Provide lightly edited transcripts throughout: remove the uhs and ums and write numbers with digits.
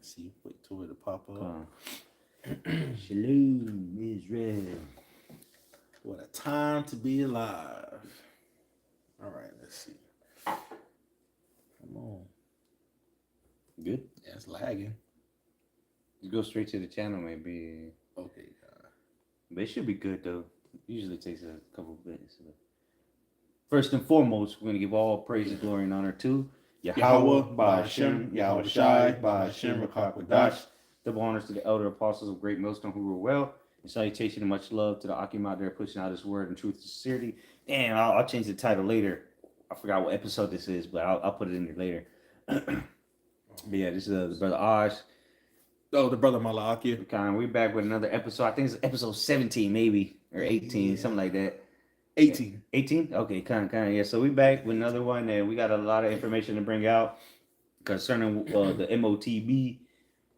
See, wait till it to pop up. Shalom, Israel. What a time to be alive. All right, let's see. Come on. Good. Yeah, it's lagging. You go straight to the channel, maybe. Okay. But it should be good, though. Usually takes a couple of minutes. First and foremost, we're going to give all praise, glory, and honor to Yahweh, by Hashem, Yahweh Shai, by Hashem, Rakakwadash. Double honors to the elder apostles of Great Millstone who rule well. And salutation and much love to the Akim out there pushing out his word and truth and sincerity. Damn, I'll change the title later. I forgot what episode this is, but I'll put it in there later. But yeah, this is the brother Osh. Oh, the brother Malachi. We're back with another episode. I think it's episode 17 maybe, or 18, something like that. 18. 18? Okay, kind of, yeah. So we back with another one, and we got a lot of information to bring out concerning the MOTB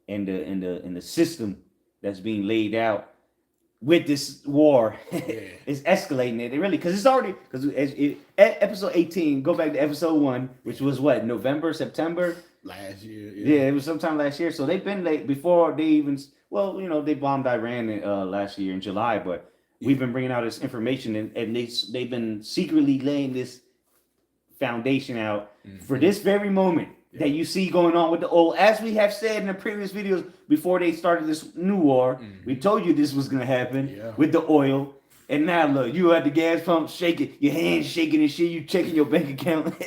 and the system that's being laid out with this war. It's escalating it really, because it's already, because episode 18, go back to episode 1, which was what, November, September? Last year. Yeah, it was sometime last year. So they've been late before they even, well, you know, they bombed Iran last year in July, but we've been bringing out this information, and they've been secretly laying this foundation out for this very moment that you see going on with the oil. As we have said in the previous videos before they started this new war, we told you this was going to happen with the oil. And now look, you at the gas pump shaking, your hands shaking and shit, you checking your bank account.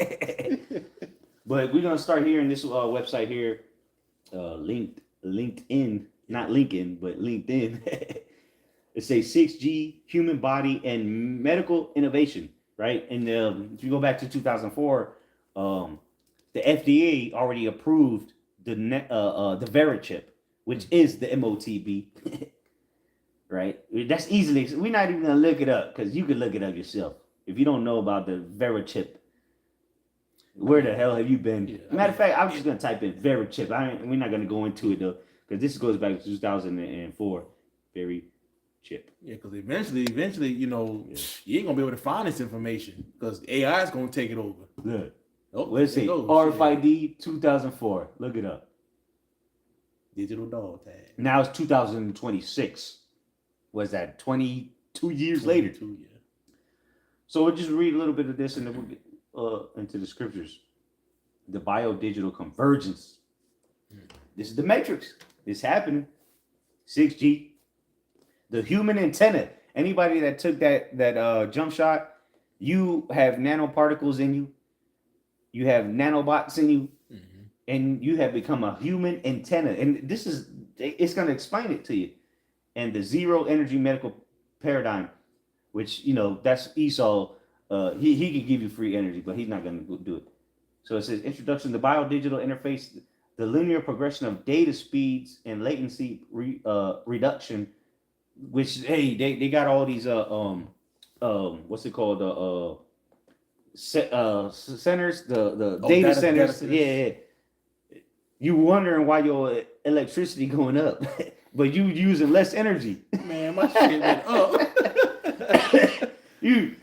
But we're going to start here in this website here, LinkedIn, not Lincoln, but LinkedIn. It says 6G, human body and medical innovation, right? And if you go back to 2004, the FDA already approved the Vera chip, which is the MOTB, right? That's easily, we're not even going to look it up, because you can look it up yourself. If you don't know about the Vera chip, where the hell have you been? Matter of fact, I'm just going to type in Vera chip. We're not going to go into it, though, because this goes back to 2004. Very chip. Yeah, because eventually, you know, you ain't going to be able to find this information, because AI is going to take it over. Good. Oh, let's see. RFID 2004. Look it up. Digital dog tag. Now it's 2026. Was that 22 years later? Yeah. So we'll just read a little bit of this and then we'll get into the scriptures. The biodigital convergence. This is the matrix. It's happening. 6G. The human antenna. Anybody that took that jump shot, you have nanoparticles in you. You have nanobots in you. And you have become a human antenna. And it's going to explain it to you. And the zero energy medical paradigm, which, you know, that's Esau. He can give you free energy, but he's not going to do it. So it says introduction to biodigital interface, the linear progression of data speeds and latency reduction, which, hey, they got all these what's it called, centers, the data centers. Yeah. You wondering why your electricity going up, but you using less energy. Man, my shit went up. You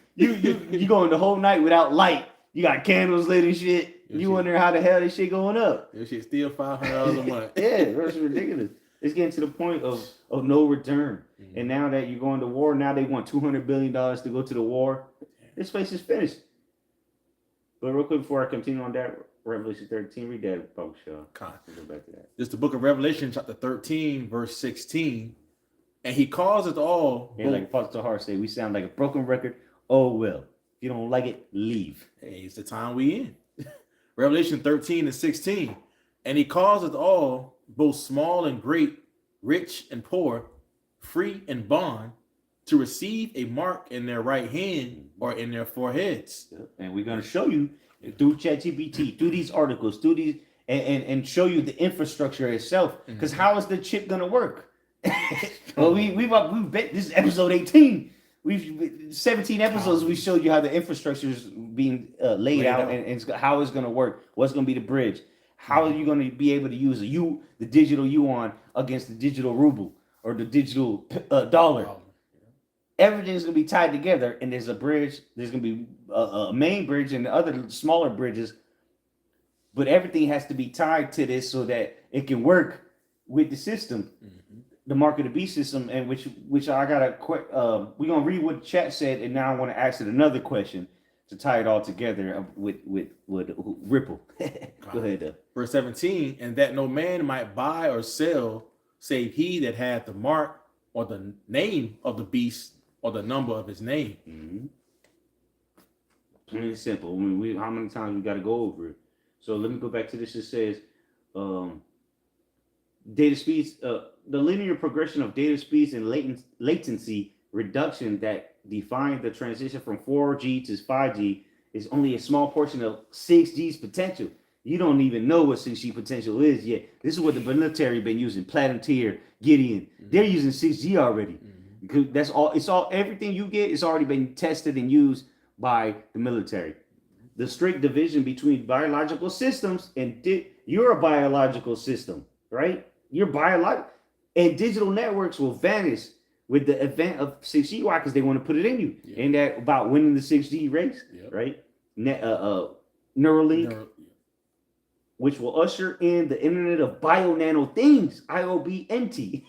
going the whole night without light. You got candles lit and shit. You wondering how the hell this shit going up. Your shit still $500 a month. Yeah, that's ridiculous. It's getting to the point of no return. And now that you're going to war, now they want $200 billion to go to the war. This place is finished. But real quick before I continue on that, Revelation 13, read that, folks. Go back to that. This is the book of Revelation, chapter 13, verse 16. And he calls us all. And like Pastor Hart say, we sound like a broken record. Oh, well. If you don't like it, leave. Hey, it's the time we in. Revelation 13 and 16. And he calls us all, both small and great, rich and poor, free and bond, to receive a mark in their right hand or in their foreheads. And we're going to show you through ChatGPT, through these articles, through these, and show you the infrastructure itself. Because how is the chip going to work? Well, we've been, this is episode 18. We've 17 episodes. We showed you how the infrastructure is being laid out and how it's going to work. What's going to be the bridge? How are you going to be able to use the digital yuan against the digital ruble or the digital dollar? Everything's going to be tied together, and there's a bridge. There's going to be a main bridge and the other smaller bridges, but everything has to be tied to this so that it can work with the system, Mhm. the mark of the beast system, and which I gotta we're gonna read what the chat said, and now I want to ask it another question to tie it all together with Ripple. Go ahead, though. Verse 17, and that no man might buy or sell save he that had the mark or the name of the beast or the number of his name. Mm-hmm. Plain and simple. I mean, how many times we got to go over it? So let me go back to this. It says data speeds, the linear progression of data speeds and latency reduction that define the transition from 4G to 5G is only a small portion of 6G's potential. You don't even know what 6G potential is yet. This is what the military been using. Planeteer, Gideon. They're using 6G already. Because that's all. It's all. Everything you get is already been tested and used by the military. The strict division between biological systems and you're a biological system, right? You're biological, and digital networks will vanish with the event of 6G. Why? Because they want to put it in you. Yeah. And that about winning the 6G race, right? Neuralink, which will usher in the Internet of Bio-Nano Things, IOBNT,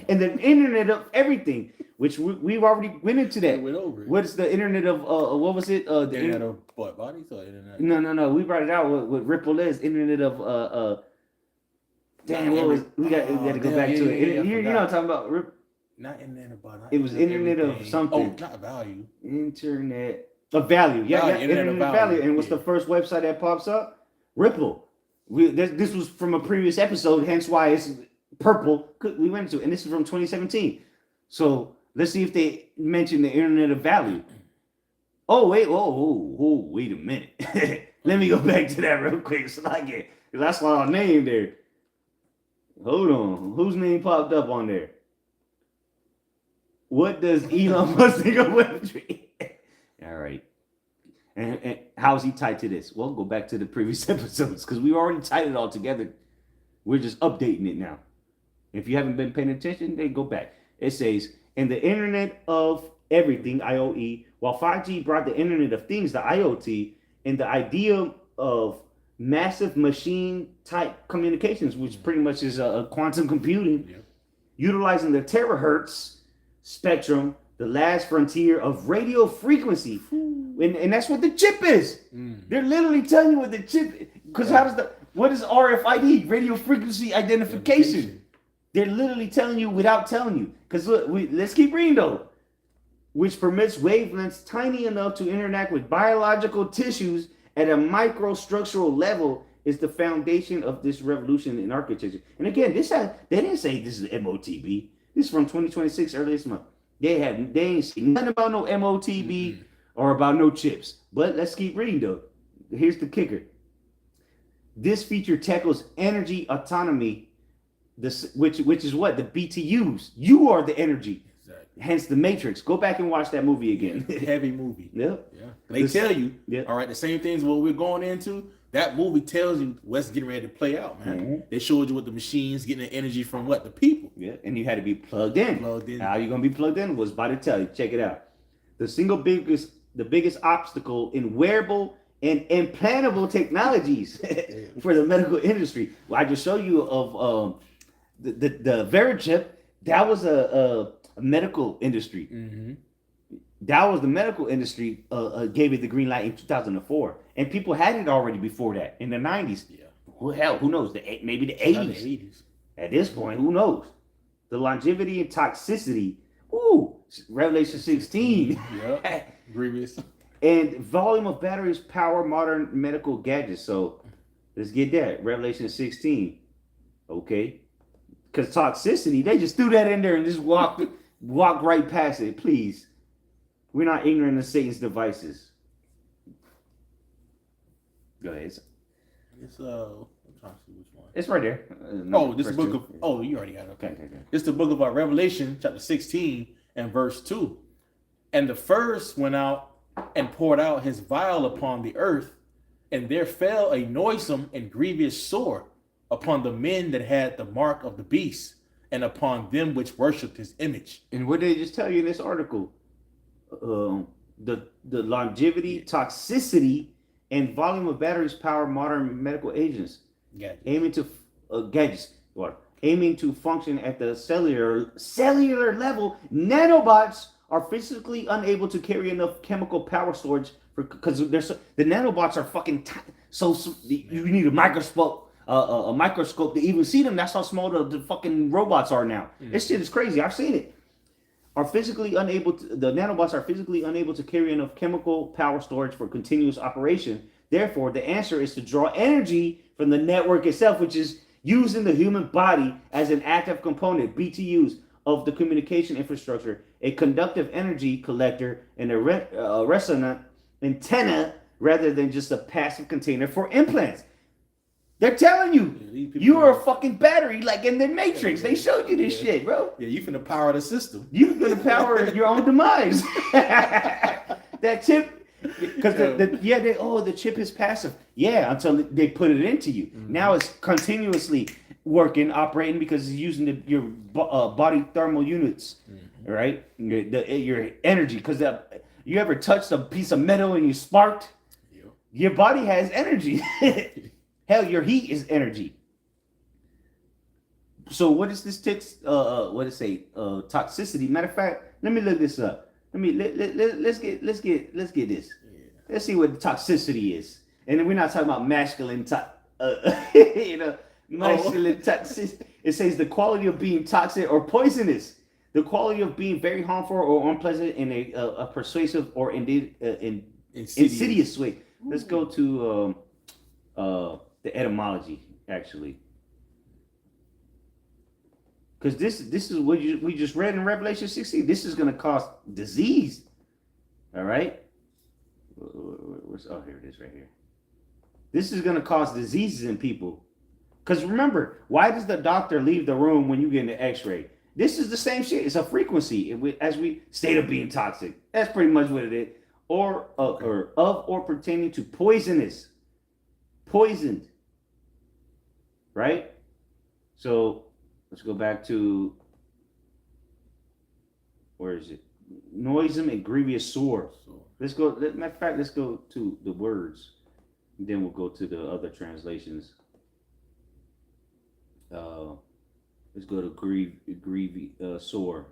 and the Internet of Everything, which we've already went into that. We went over it. What's the Internet of what was it? The Internet of what, bodies or Internet? No. We brought it out. What Ripple is Internet of damn. What was we got to go back to it. You know what I'm talking about? Not Internet of bodies. It was Internet of something. Oh, not value. Internet of value. Yeah. Internet of value. And what's the first website that pops up? Ripple. This was from a previous episode, hence why it's purple. We went to, and this is from 2017. So let's see if they mention the Internet of Value. Oh wait, wait a minute. Let me go back to that real quick, so I get, because I saw a name there. Hold on, whose name popped up on there? What does Elon Musk think of Web3? All right. And how is he tied to this? Well, go back to the previous episodes because we already tied it all together. We're just updating it now. If you haven't been paying attention, then go back. It says, in the Internet of Everything, IoE, while 5G brought the Internet of Things, the IoT, and the idea of massive machine-type communications, which pretty much is a quantum computing, utilizing the terahertz spectrum, the last frontier of radio frequency. And that's what the chip is. They're literally telling you what the chip is. Because what is RFID? Radio frequency identification. They're literally telling you without telling you. Because let's keep reading though. Which permits wavelengths tiny enough to interact with biological tissues at a microstructural level is the foundation of this revolution in architecture. And again, they didn't say this is MOTB. This is from 2026, early this month. They ain't seen nothing about no MOTB or about no chips. But let's keep reading though. Here's the kicker. This feature tackles energy autonomy, which is what the BTUs. You are the energy. Exactly. Hence the Matrix. Go back and watch that movie again. Heavy movie. Yep. Yeah. They tell you. Yep. All right. The same things what we're going into. That movie tells you what's getting ready to play out, man. They showed you what the machines getting the energy from what the people. Yeah. And you had to be plugged in. How you gonna be plugged in was by to tell you. Check it out. The biggest obstacle in wearable and implantable technologies for the medical industry. Well, I just showed you of the Verichip. That was a medical industry. That was the medical industry gave it the green light in 2004, and people had it already before that in the 90s. Yeah. Well, hell, who knows? Maybe the 80s. At this point, who knows? The longevity and toxicity. Ooh, Revelation 16. Yeah. Grievous. And volume of batteries power modern medical gadgets. So let's get that. Revelation 16. Okay. Because toxicity, they just threw that in there and just walk right past it. Please. We're not ignorant of Satan's devices. Go ahead. It's I'm trying to see which one. It's right there. This book of you already got it. Okay. It's the book of Revelation, chapter 16 and verse 2. And the first went out and poured out his vial upon the earth, and there fell a noisome and grievous sore upon the men that had the mark of the beast, and upon them which worshipped his image. And what did they just tell you in this article? The longevity, toxicity, and volume of batteries power modern medical agents. Gadgets. Aiming to gadgets. What? aiming to function at the cellular level. Nanobots are physically unable to carry enough chemical power storage because the nanobots are fucking so you need a microscope to even see them. That's how small the fucking robots are now. This shit is crazy. I've seen it. The nanobots are physically unable to carry enough chemical power storage for continuous operation. Therefore, the answer is to draw energy from the network itself, which is using the human body as an active component, BTUs, of the communication infrastructure, a conductive energy collector, and a resonant antenna rather than just a passive container for implants. They're telling you, you are a fucking battery, like in the Matrix. They showed you this shit, bro. Yeah, you finna power the system. You finna power your own demise. That chip, because the chip is passive. Yeah, until they put it into you. Now it's continuously operating because it's using your body thermal units, right? Your energy. Because you ever touched a piece of metal and you sparked? Yep. Your body has energy. Hell, your heat is energy. So what is this toxicity? Matter of fact, let me look this up. Let's get this. Yeah. Let's see what toxicity is. And then we're not talking about masculine masculine toxicity. It says the quality of being toxic or poisonous, the quality of being very harmful or unpleasant in a persuasive or insidious way. Let's go to the etymology, actually, because this is what we just read in Revelation 16. This is going to cause disease. All right. Here it is, right here. This is going to cause diseases in people. Because remember, why does the doctor leave the room when you get an X-ray? This is the same shit. It's a frequency. As we state of being toxic. That's pretty much what it is. Or pertaining to poisoned. Right? So let's go back to, where is it? Noisome and grievous sore. Let's go to the words. And then we'll go to the other translations. Let's go to grievous sore.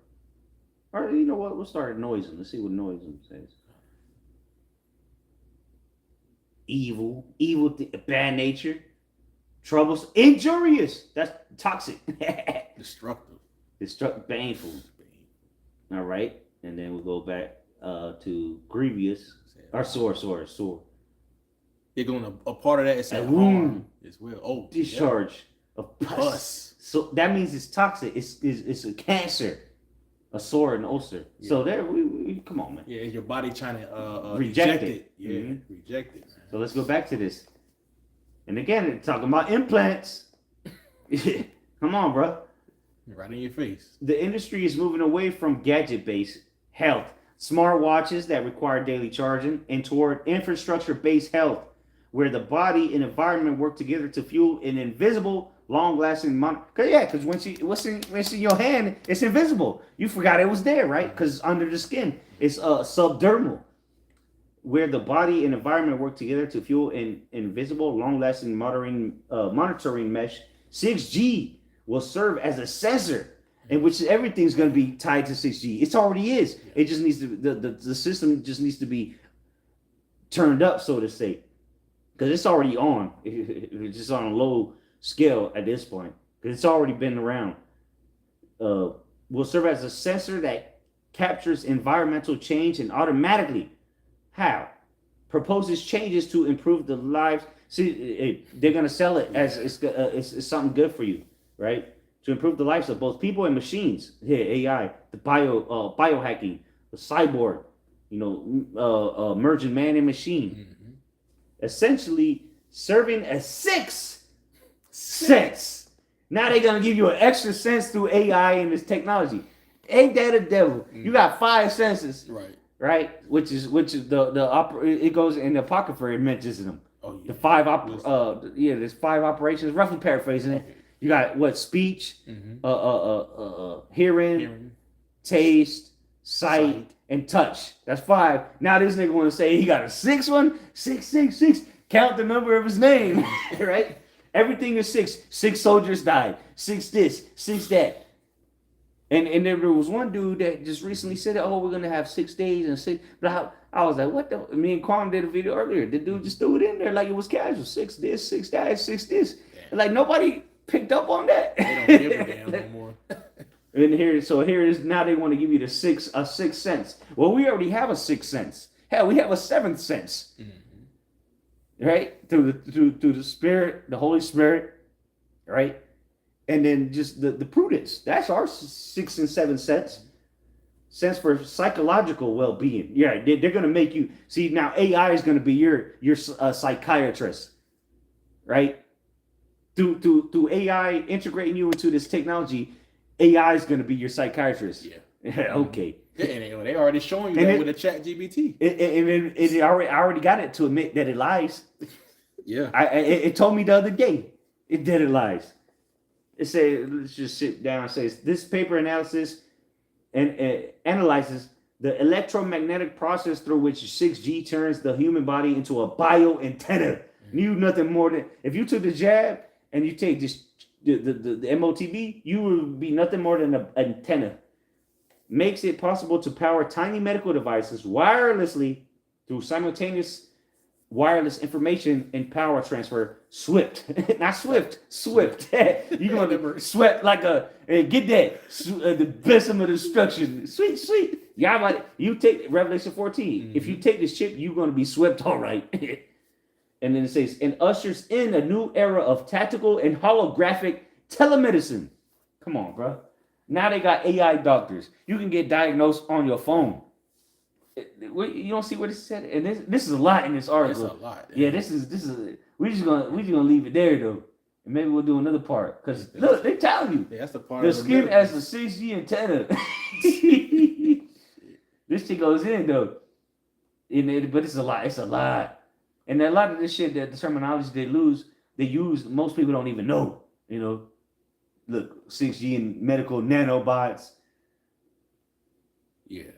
Or you know what? We'll start at noisome. Let's see what noisome says. Evil, bad nature. Troubles, injurious. That's toxic. Destructive. Painful. All right. And then we'll go back to grievous. Or sore. You're going to, a part of that is a wound as well. Oh, discharge of pus. So that means it's toxic. It's a cancer. A sore and ulcer. Yeah. So there, we come on, man. Yeah, your body trying to reject it. Yeah, reject it. Man. So let's go back to this. And again, talking about implants. Come on, bro. Right in your face. The industry is moving away from gadget-based health, smartwatches that require daily charging, and toward infrastructure-based health, where the body and environment work together to fuel an invisible, long-lasting because what's in your hand, it's invisible. You forgot it was there, right? Because under the skin, it's subdermal, where the body and environment work together to fuel an invisible, long-lasting monitoring mesh. 6G will serve as a sensor in which everything's going to be tied to 6G. It already is. It just needs to the system just needs to be turned up, so to say, because it's already on. It's just on a low scale at this point because it's already been around. Will serve as a sensor that captures environmental change and automatically proposes changes to improve the lives. See, they're gonna sell it as it's something good for you, right? To improve the lives of both people and machines. AI, the biohacking, the cyborg, merging man and machine. Essentially serving as 6 sense. Now they're gonna give you an extra sense through AI and this technology. Ain't that a devil? You got 5 senses, right? Which is it goes in the Apocrypha. It mentions them. Oh, yeah. There's 5 operations. Roughly paraphrasing it. You got what? Speech, hearing, taste, sight, and touch. That's 5. Now this nigga want to say he got a 6th one. 666. Count the number of his name, right? Everything is 6. 6 soldiers died. 6 this, 6 that. And there was one dude that just recently said, "Oh, we're gonna have 6 days and 6." But I was like, "What the?" Me and Quan did a video earlier. The dude just threw it in there like it was casual. 6 this, 6 that, 6 this. Yeah. Like nobody picked up on that. They don't give a damn no more. And here it is. Now they want to give you a 6 cents. Well, we already have a 6 cents. Hell, we have a 7th sense. Mm-hmm. Right? Through the Spirit, the Holy Spirit, right? And then just the prudence. That's our 6 and 7 cents. Sense for psychological well-being. Yeah, they're going to make you see now. AI is going to be your psychiatrist, right? Through AI integrating you into this technology, AI is going to be your psychiatrist. Yeah. Okay. And they already showing you that with the chat GPT. I already got it to admit that it lies. Yeah. It told me the other day that it lies. It said, let's just sit down and say, this paper analysis and analyzes the electromagnetic process through which 6G turns the human body into a bio antenna. Mm-hmm. You nothing more than, if you took the jab and you take this the MOTB, you would be nothing more than an antenna. Makes it possible to power tiny medical devices wirelessly through simultaneous wireless information and power transfer. Swift, not swift, swift. You're gonna sweat like get that the best of destruction. Sweet. You take Revelation 14. Mm-hmm. If you take this chip, you're gonna be swept all right. And then it says, and ushers in a new era of tactical and holographic telemedicine. Come on, bro. Now they got AI doctors. You can get diagnosed on your phone. You don't see what it said, and this is a lot in this article. It's a lot. Yeah, this is. We're just gonna leave it there though, and maybe we'll do another part because look, they telling you. Yeah, that's the part. The skin as a 6G antenna. This shit goes in though, but it's a lot. It's a lot. And a lot of this shit, the terminology they use, most people don't even know. You know, look, 6G and medical nanobots. Yeah.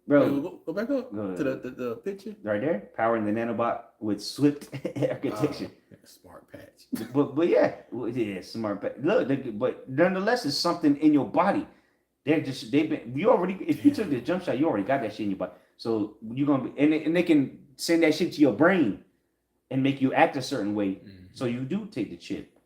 Bro, go back up to the picture. Right there, powering the nanobot with swift architecture. Smart patch. But yeah, smart patch. Look, but nonetheless, it's something in your body. If you took the jump shot, you already got that shit in your body. So you're gonna be, and they can send that shit to your brain and make you act a certain way. Mm-hmm. So you do take the chip.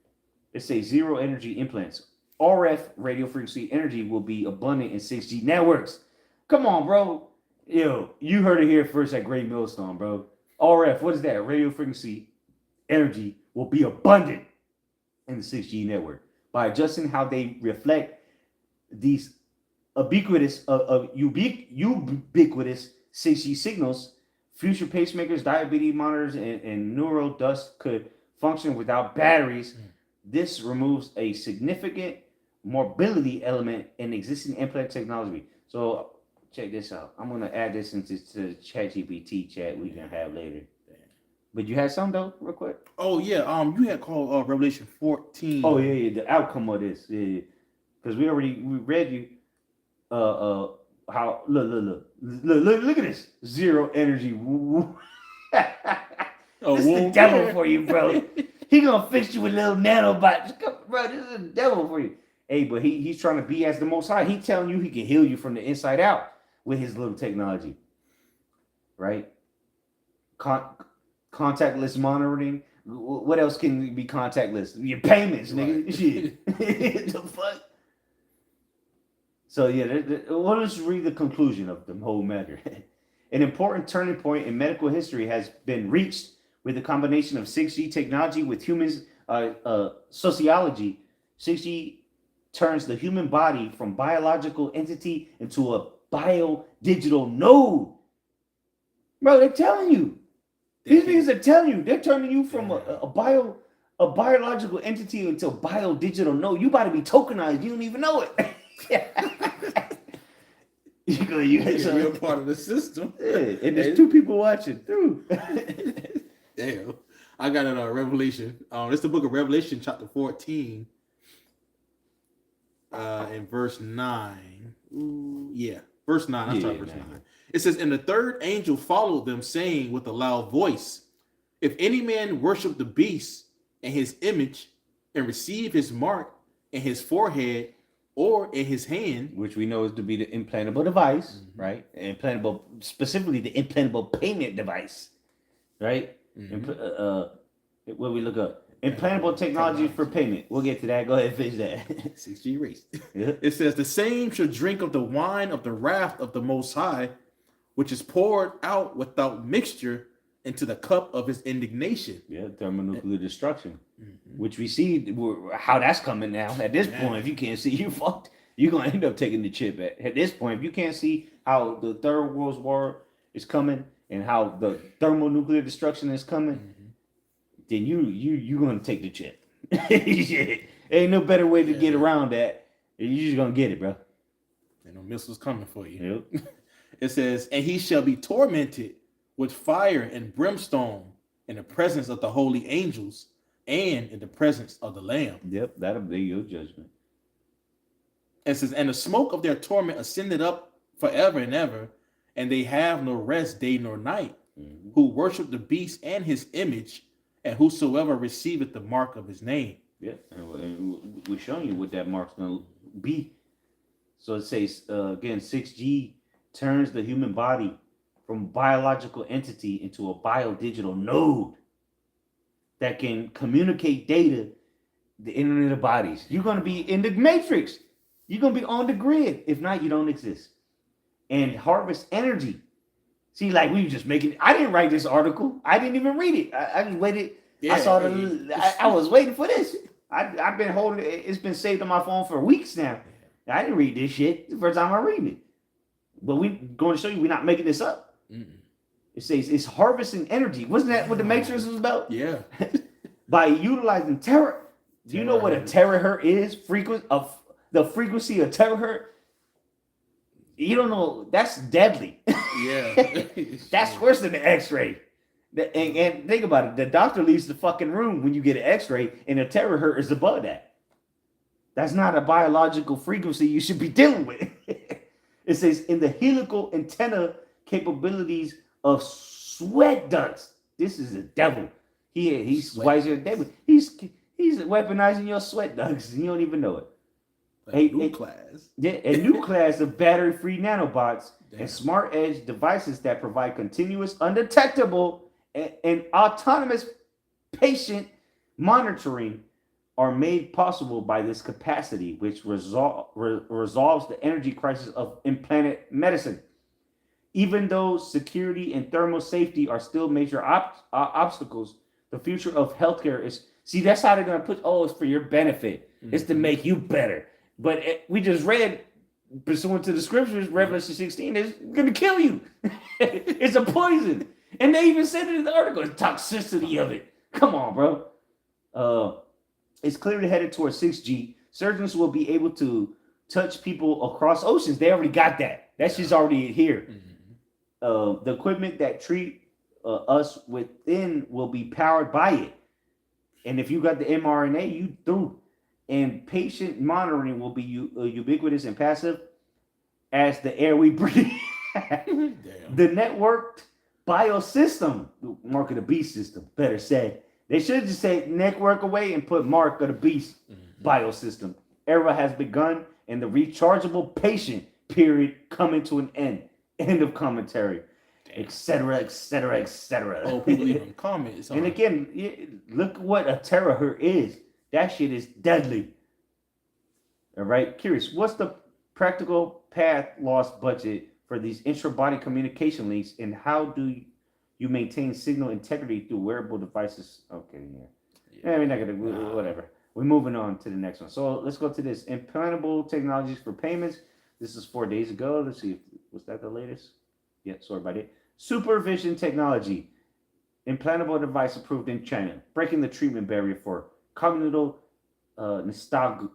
It says zero energy implants. RF radio frequency energy will be abundant in 6G networks. Come on, bro. Yo, you heard it here first at Great Millstone, bro. RF, what is that? Radio frequency energy will be abundant in the 6G network by adjusting how they reflect these ubiquitous 6G signals. Future pacemakers, diabetes monitors, and neural dust could function without batteries. This removes a significant mobility element in existing implant technology. So check this out. I'm gonna add this into the ChatGPT chat we can have later. But you had some though, real quick. Oh yeah, you had called Revelation 14. Oh yeah, the outcome of this, yeah, because we read you, how look at this zero energy. This is the devil for you, bro. He gonna fix you with little nanobots, bro. This is the devil for you. Hey, but he's trying to be as the Most High. He telling you he can heal you from the inside out with his little technology, right? Contactless monitoring. What else can be contactless? Your payments, nigga. Right. Shit. The fuck. So yeah, well, let's read the conclusion of the whole matter. An important turning point in medical history has been reached with the combination of 6G technology with humans sociology. 6G turns the human body from biological entity into a bio-digital node. Bro, they're telling you. These niggas are telling you. They're turning you from a biological entity into a bio-digital node. You about to be tokenized. You don't even know it. You're a part of the system. Yeah, and there's 2 people watching through. Damn. I got it on Revelation. It's the book of Revelation, chapter 14. In verse 9. Ooh, yeah. Verse 9. I'll start verse 9. It says, and the third angel followed them, saying with a loud voice, if any man worship the beast and his image and receive his mark in his forehead or in his hand, which we know is to be the implantable device, right? Implantable, specifically the implantable payment device, right? What we look up. Implantable technology for payment. We'll get to that. Go ahead and finish that. 6G race. Yeah. It says, the same shall drink of the wine of the wrath of the Most High, which is poured out without mixture into the cup of his indignation. Yeah, thermonuclear destruction, which we see how that's coming now. At this point, if you can't see, you fucked. You're going to end up taking the chip. At this point, if you can't see how the Third World War is coming and how the thermonuclear destruction is coming, then you're going to take the chip. Ain't no better way to get around that. You're just going to get it, bro. Ain't no missiles coming for you. Yep. It says, and he shall be tormented with fire and brimstone in the presence of the holy angels and in the presence of the Lamb. Yep, that'll be your judgment. It says, and the smoke of their torment ascended up forever and ever, and they have no rest day nor night, who worship the beast and his image, and whosoever receiveth the mark of his name. Yeah, and we're showing you what that mark's going to be. So it says, again, 6G turns the human body from a biological entity into a biodigital node that can communicate data, the Internet of Bodies. You're going to be in the matrix. You're going to be on the grid. If not, you don't exist. And harvest energy. See, like we were just making, I didn't write this article. I didn't even read it. I just waited. Yeah, I saw I was waiting for this. I've been holding it. It's been saved on my phone for weeks now. I didn't read this shit. It's the first time I read it. But we're going to show you we're not making this up. It says it's harvesting energy. Wasn't that what the Matrix was about? Yeah. By utilizing terror. Do you know what a terahertz is? The frequency of terahertz? You don't know. That's deadly. Yeah. That's worse than the X-ray. And think about it. The doctor leaves the fucking room when you get an X-ray, and a terahertz is above that. That's not a biological frequency you should be dealing with. It says in the helical antenna capabilities of sweat ducts. This is a devil. He's wiser than devil. He's weaponizing your sweat ducts, and you don't even know it. A new class. A new class of battery-free nanobots and smart edge devices that provide continuous, undetectable, and autonomous patient monitoring are made possible by this capacity, which resolves the energy crisis of implanted medicine. Even though security and thermal safety are still major obstacles, the future of healthcare is... See, that's how they're going to put, it's for your benefit. It's to make you better. But we just read, pursuant to the scriptures, Revelation 16, it's going to kill you. It's a poison. And they even said it in the article, the toxicity of it. Come on, bro. It's clearly headed towards 6G. Surgeons will be able to touch people across oceans. They already got that. That shit's already here. The equipment that treat us within will be powered by it. And if you got the mRNA, you through. And patient monitoring will be ubiquitous and passive as the air we breathe. The networked biosystem, Mark of the Beast system, better say. They should just say network away and put Mark of the Beast biosystem. Era has begun and the rechargeable patient period coming to an end. End of commentary. Etc., etc., etc. Oh, people leaving comments. And again, look what a terahertz is. That shit is deadly. All right. Curious, what's the practical path loss budget for these intra-body communication links, and how do you maintain signal integrity through wearable devices? Okay, yeah. We're not gonna, whatever. We're moving on to the next one. So let's go to this. Implantable technologies for payments. This is 4 days ago. Let's see. Was that the latest? Yeah, sorry about it. Supervision technology. Implantable device approved in China. Breaking the treatment barrier for cognitive nystagmus.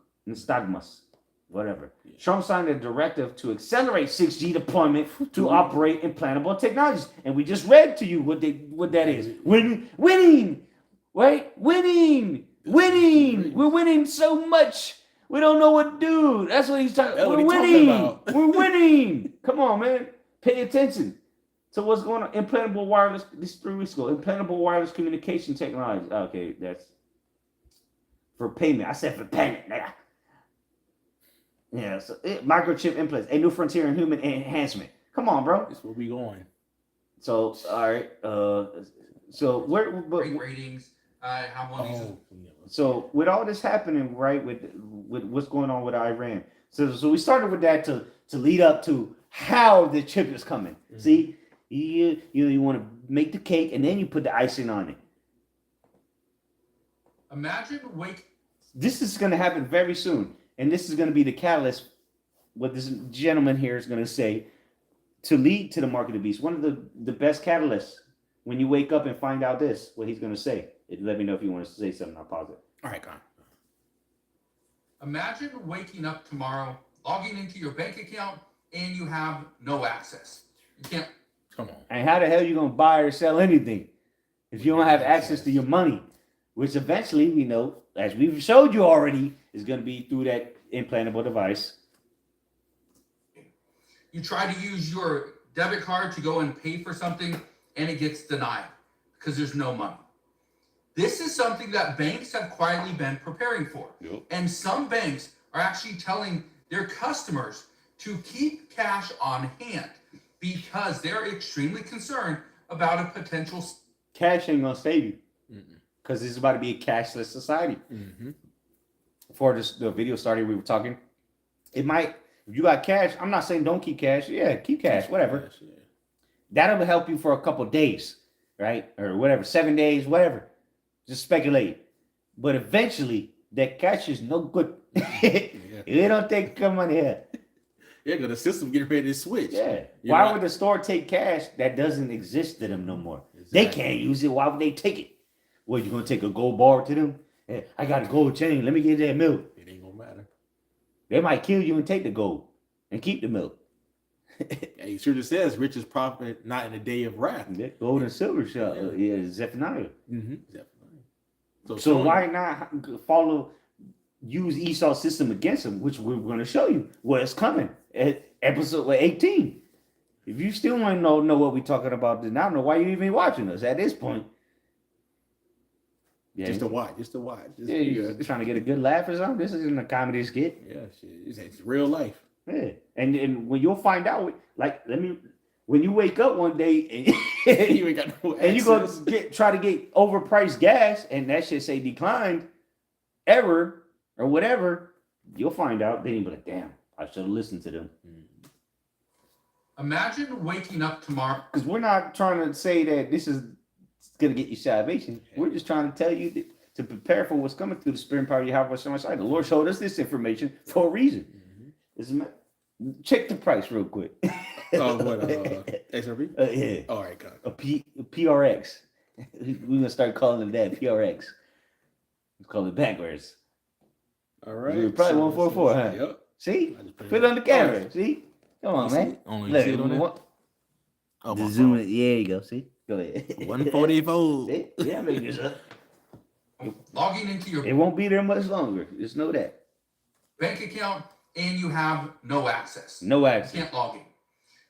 Whatever. Yeah. Trump signed a directive to accelerate 6G deployment to operate implantable technologies. And we just read to you what that is. Winning. Right? Winning. We're winning so much. We don't know what to do. That's what he's talking about. We're winning. We're winning. Come on, man. Pay attention. So what's going on? Implantable wireless, this 3 weeks ago. Implantable wireless communication technology. Okay, that's for payment. I said for payment, nigga. Yeah, so microchip implants, a new frontier in human enhancement. Come on, bro. That's where we going. So, all right. So where? Great ratings. I have one of these. So with all this happening, right, with what's going on with Iran, so we started with that to lead up to how the chip is coming. Mm-hmm. See, you want to make the cake and then you put the icing on it. Imagine This is going to happen very soon, and this is going to be the catalyst. What this gentleman here is going to say to lead to the mark of the beast. One of the best catalysts when you wake up and find out this, what he's going to say. Let me know if you want to say something. I'll pause it. All right, go on. Imagine waking up tomorrow, logging into your bank account, and you have no access. You can't. Come on. And how the hell are you going to buy or sell anything if you don't have access to your money? Which eventually, we know, as we've showed you already, is going to be through that implantable device. You try to use your debit card to go and pay for something, and it gets denied because there's no money. This is something that banks have quietly been preparing for. Yep. And some banks are actually telling their customers to keep cash on hand because they're extremely concerned about a potential. Cash ain't going to save you because this is about to be a cashless society. Mm-hmm. Before the video started, we were talking. It might, if you got cash, I'm not saying don't keep cash. Yeah, keep cash, whatever. Cash, yeah. That'll help you for a couple days, right? Or whatever, 7 days, whatever. Just speculate. But eventually, that cash is no good. They don't take come money here. Yeah, because the system getting ready to switch. Yeah. Why would the store take cash that doesn't exist to them no more? Exactly. They can't use it. Why would they take it? What, you going to take a gold bar to them? Hey, I got a gold chain. Let me get that milk. It ain't going to matter. They might kill you and take the gold and keep the milk. Yeah, he sure just says, riches profit not in the day of wrath. Gold and silver shop. Yeah, Zephaniah. Mm-hmm. So why not use Esau's system against him, which we're going to show you what's coming at episode 18. If you still want to know what we're talking about, then I don't know why you're even watching us at this point. Yeah, just to watch. You're trying to get a good laugh or something. This isn't a comedy skit. Yeah, shit. It's real life. Yeah, and when you'll find out, like, when you wake up one day and you ain't got no and you go try to get overpriced gas, and that shit say declined, error or whatever, you'll find out. Then you'll be like, damn, I should have listened to them. Imagine waking up tomorrow. Because we're not trying to say that this is gonna get you salvation. We're just trying to tell you to prepare for what's coming through the spirit and power you have on my side. The Lord showed us this information for a reason. Check the price real quick. Oh, what? XRP? Yeah. All right, God. A PRX. We're gonna start calling it that. PRX. Let's call it backwards. All right. Probably 144, huh? Yep. See? Put it on the camera. Right. See? Come on, man. Only look, see it on there? Oh, the zoom it. Yeah, you go. See? Go ahead. 144. See? Yeah, make this up. Logging into your It won't be there much longer. Just know that. Bank account, and you have no access. No access. You can't log in.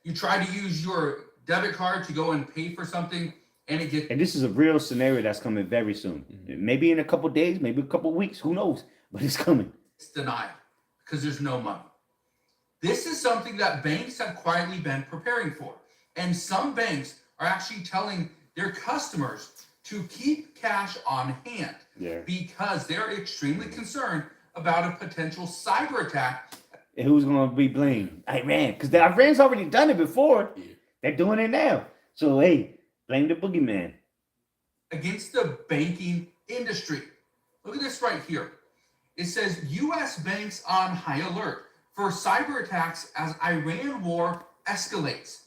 You try to use your debit card to go and pay for something, and it gets. And this is a real scenario that's coming very soon. Maybe in a couple days, maybe a couple weeks. Who knows? But it's coming. It's denied because there's no money. This is something that banks have quietly been preparing for. And some banks are actually telling their customers to keep cash on hand because they're extremely concerned about a potential cyber attack. And who's going to be blamed? Iran. Because Iran's already done it before. Yeah. They're doing it now. So, hey, blame the boogeyman. Against the banking industry. Look at this right here. It says U.S. banks on high alert for cyber attacks as Iran war escalates.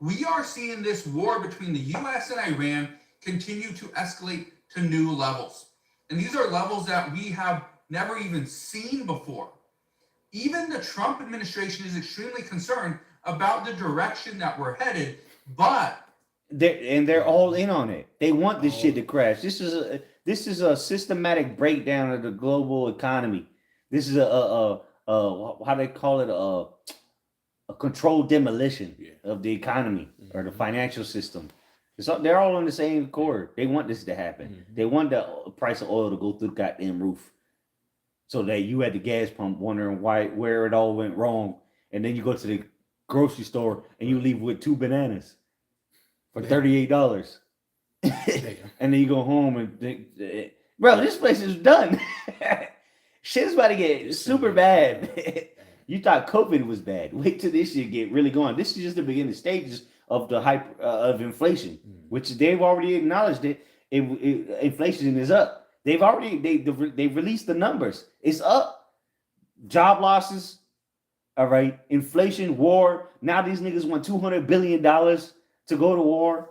We are seeing this war between the U.S. and Iran continue to escalate to new levels. And these are levels that we have never even seen before. Even the Trump administration is extremely concerned about the direction that we're headed, but they're all in on it. They want this shit to crash. This is a systematic breakdown of the global economy. This is a how they call it, a controlled demolition of the economy or the financial system. They're all on the same accord. They want this to happen. They want the price of oil to go through the goddamn roof. so that you at the gas pump wondering where it all went wrong, and then you go to the grocery store and you leave with 2 bananas for $38. And then you go home and think, bro, this place is done. Shit's about to get super bad. You thought COVID was bad. Wait till this shit get really going. This is just the beginning stages of the hype of inflation, which they've already acknowledged it. Inflation is up. They've already they've released the numbers. It's up. Job losses. All right. Inflation, war. Now these niggas want $200 billion to go to war.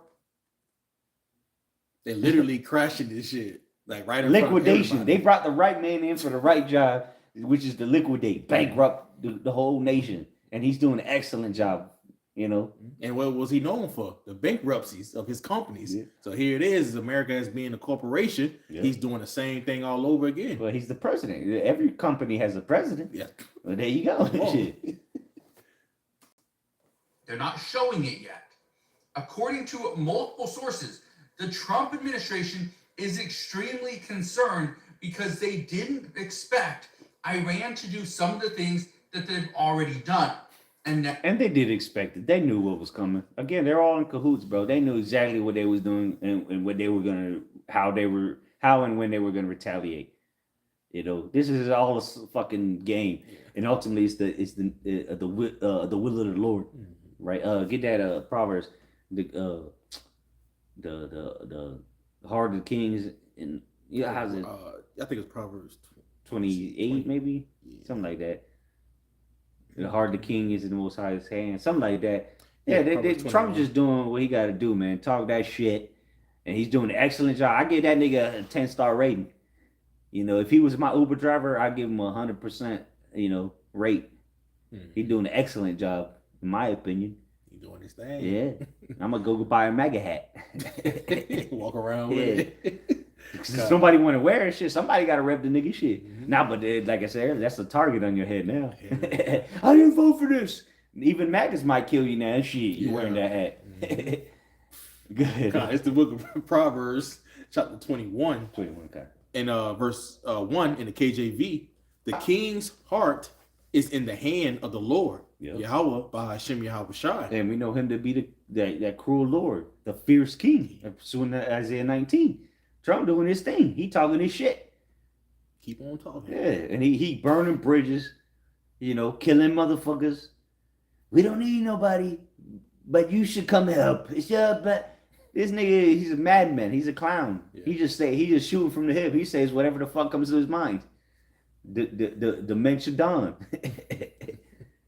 They're literally crashing this shit. Like right in liquidation. They brought the right man in for the right job, which is to liquidate, bankrupt the whole nation. And he's doing an excellent job, you know. And what was he known for? The bankruptcies of his companies. Yeah. So here it is, America as being a corporation. Yeah. He's doing the same thing all over again. Well, he's the president. Every company has a president. Yeah. Well, there you go. They're not showing it yet. According to multiple sources, the Trump administration is extremely concerned because they didn't expect Iran to do some of the things that they've already done. And they did expect it. They knew what was coming. Again, they're all in cahoots, bro. They knew exactly what they was doing and what they were gonna, how and when they were gonna retaliate. You know, this is all a fucking game, and ultimately it's the will of the Lord, right? Get that Proverbs, the heart of the kings, and how's it? I think it's Proverbs 28, maybe something like that. The heart of the king is in the Most High's hand, something like that. Yeah, Trump's just doing what he got to do, man. Talk that shit, and he's doing an excellent job. I give that nigga a 10-star rating. You know, if he was my Uber driver, I'd give him 100%, rate. He's doing an excellent job, in my opinion. He's doing his thing. Yeah. I'm going to go buy a MAGA hat. Walk around with it. Somebody want to wear it, shit. Somebody got to rep the nigga shit. Nah, but like I said, that's a target on your head now. I didn't vote for this. Even MAGAs might kill you now. Shit, you wearing that hat. Good. It's the book of Proverbs, chapter 21. 21, okay. In verse 1 in the KJV, the king's heart is in the hand of the Lord, Yahweh, by Hashem Yahweh Shai. And we know him to be that cruel Lord, the fierce king, pursuing Isaiah 19. Trump doing his thing. He talking his shit. Keep on talking. Yeah, and he burning bridges, killing motherfuckers. We don't need nobody, but you should come help. It's but this nigga, he's a madman. He's a clown. Yeah. He just shooting from the hip. He says whatever the fuck comes to his mind. The dementia dawn.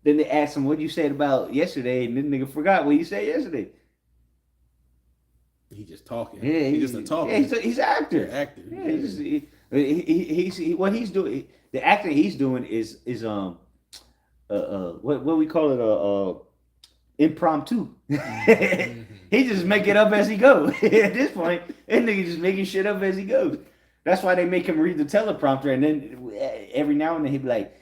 Then they asked him what you said about yesterday, and this nigga forgot what you said yesterday. He just talking. Yeah, he's just a talker. Yeah, he's an actor. Yeah, actor. Yeah, what he's doing. The acting he's doing is what we call it impromptu. He just make it up as he goes. At this point, that nigga just making shit up as he goes. That's why they make him read the teleprompter, and then every now and then he'd be like,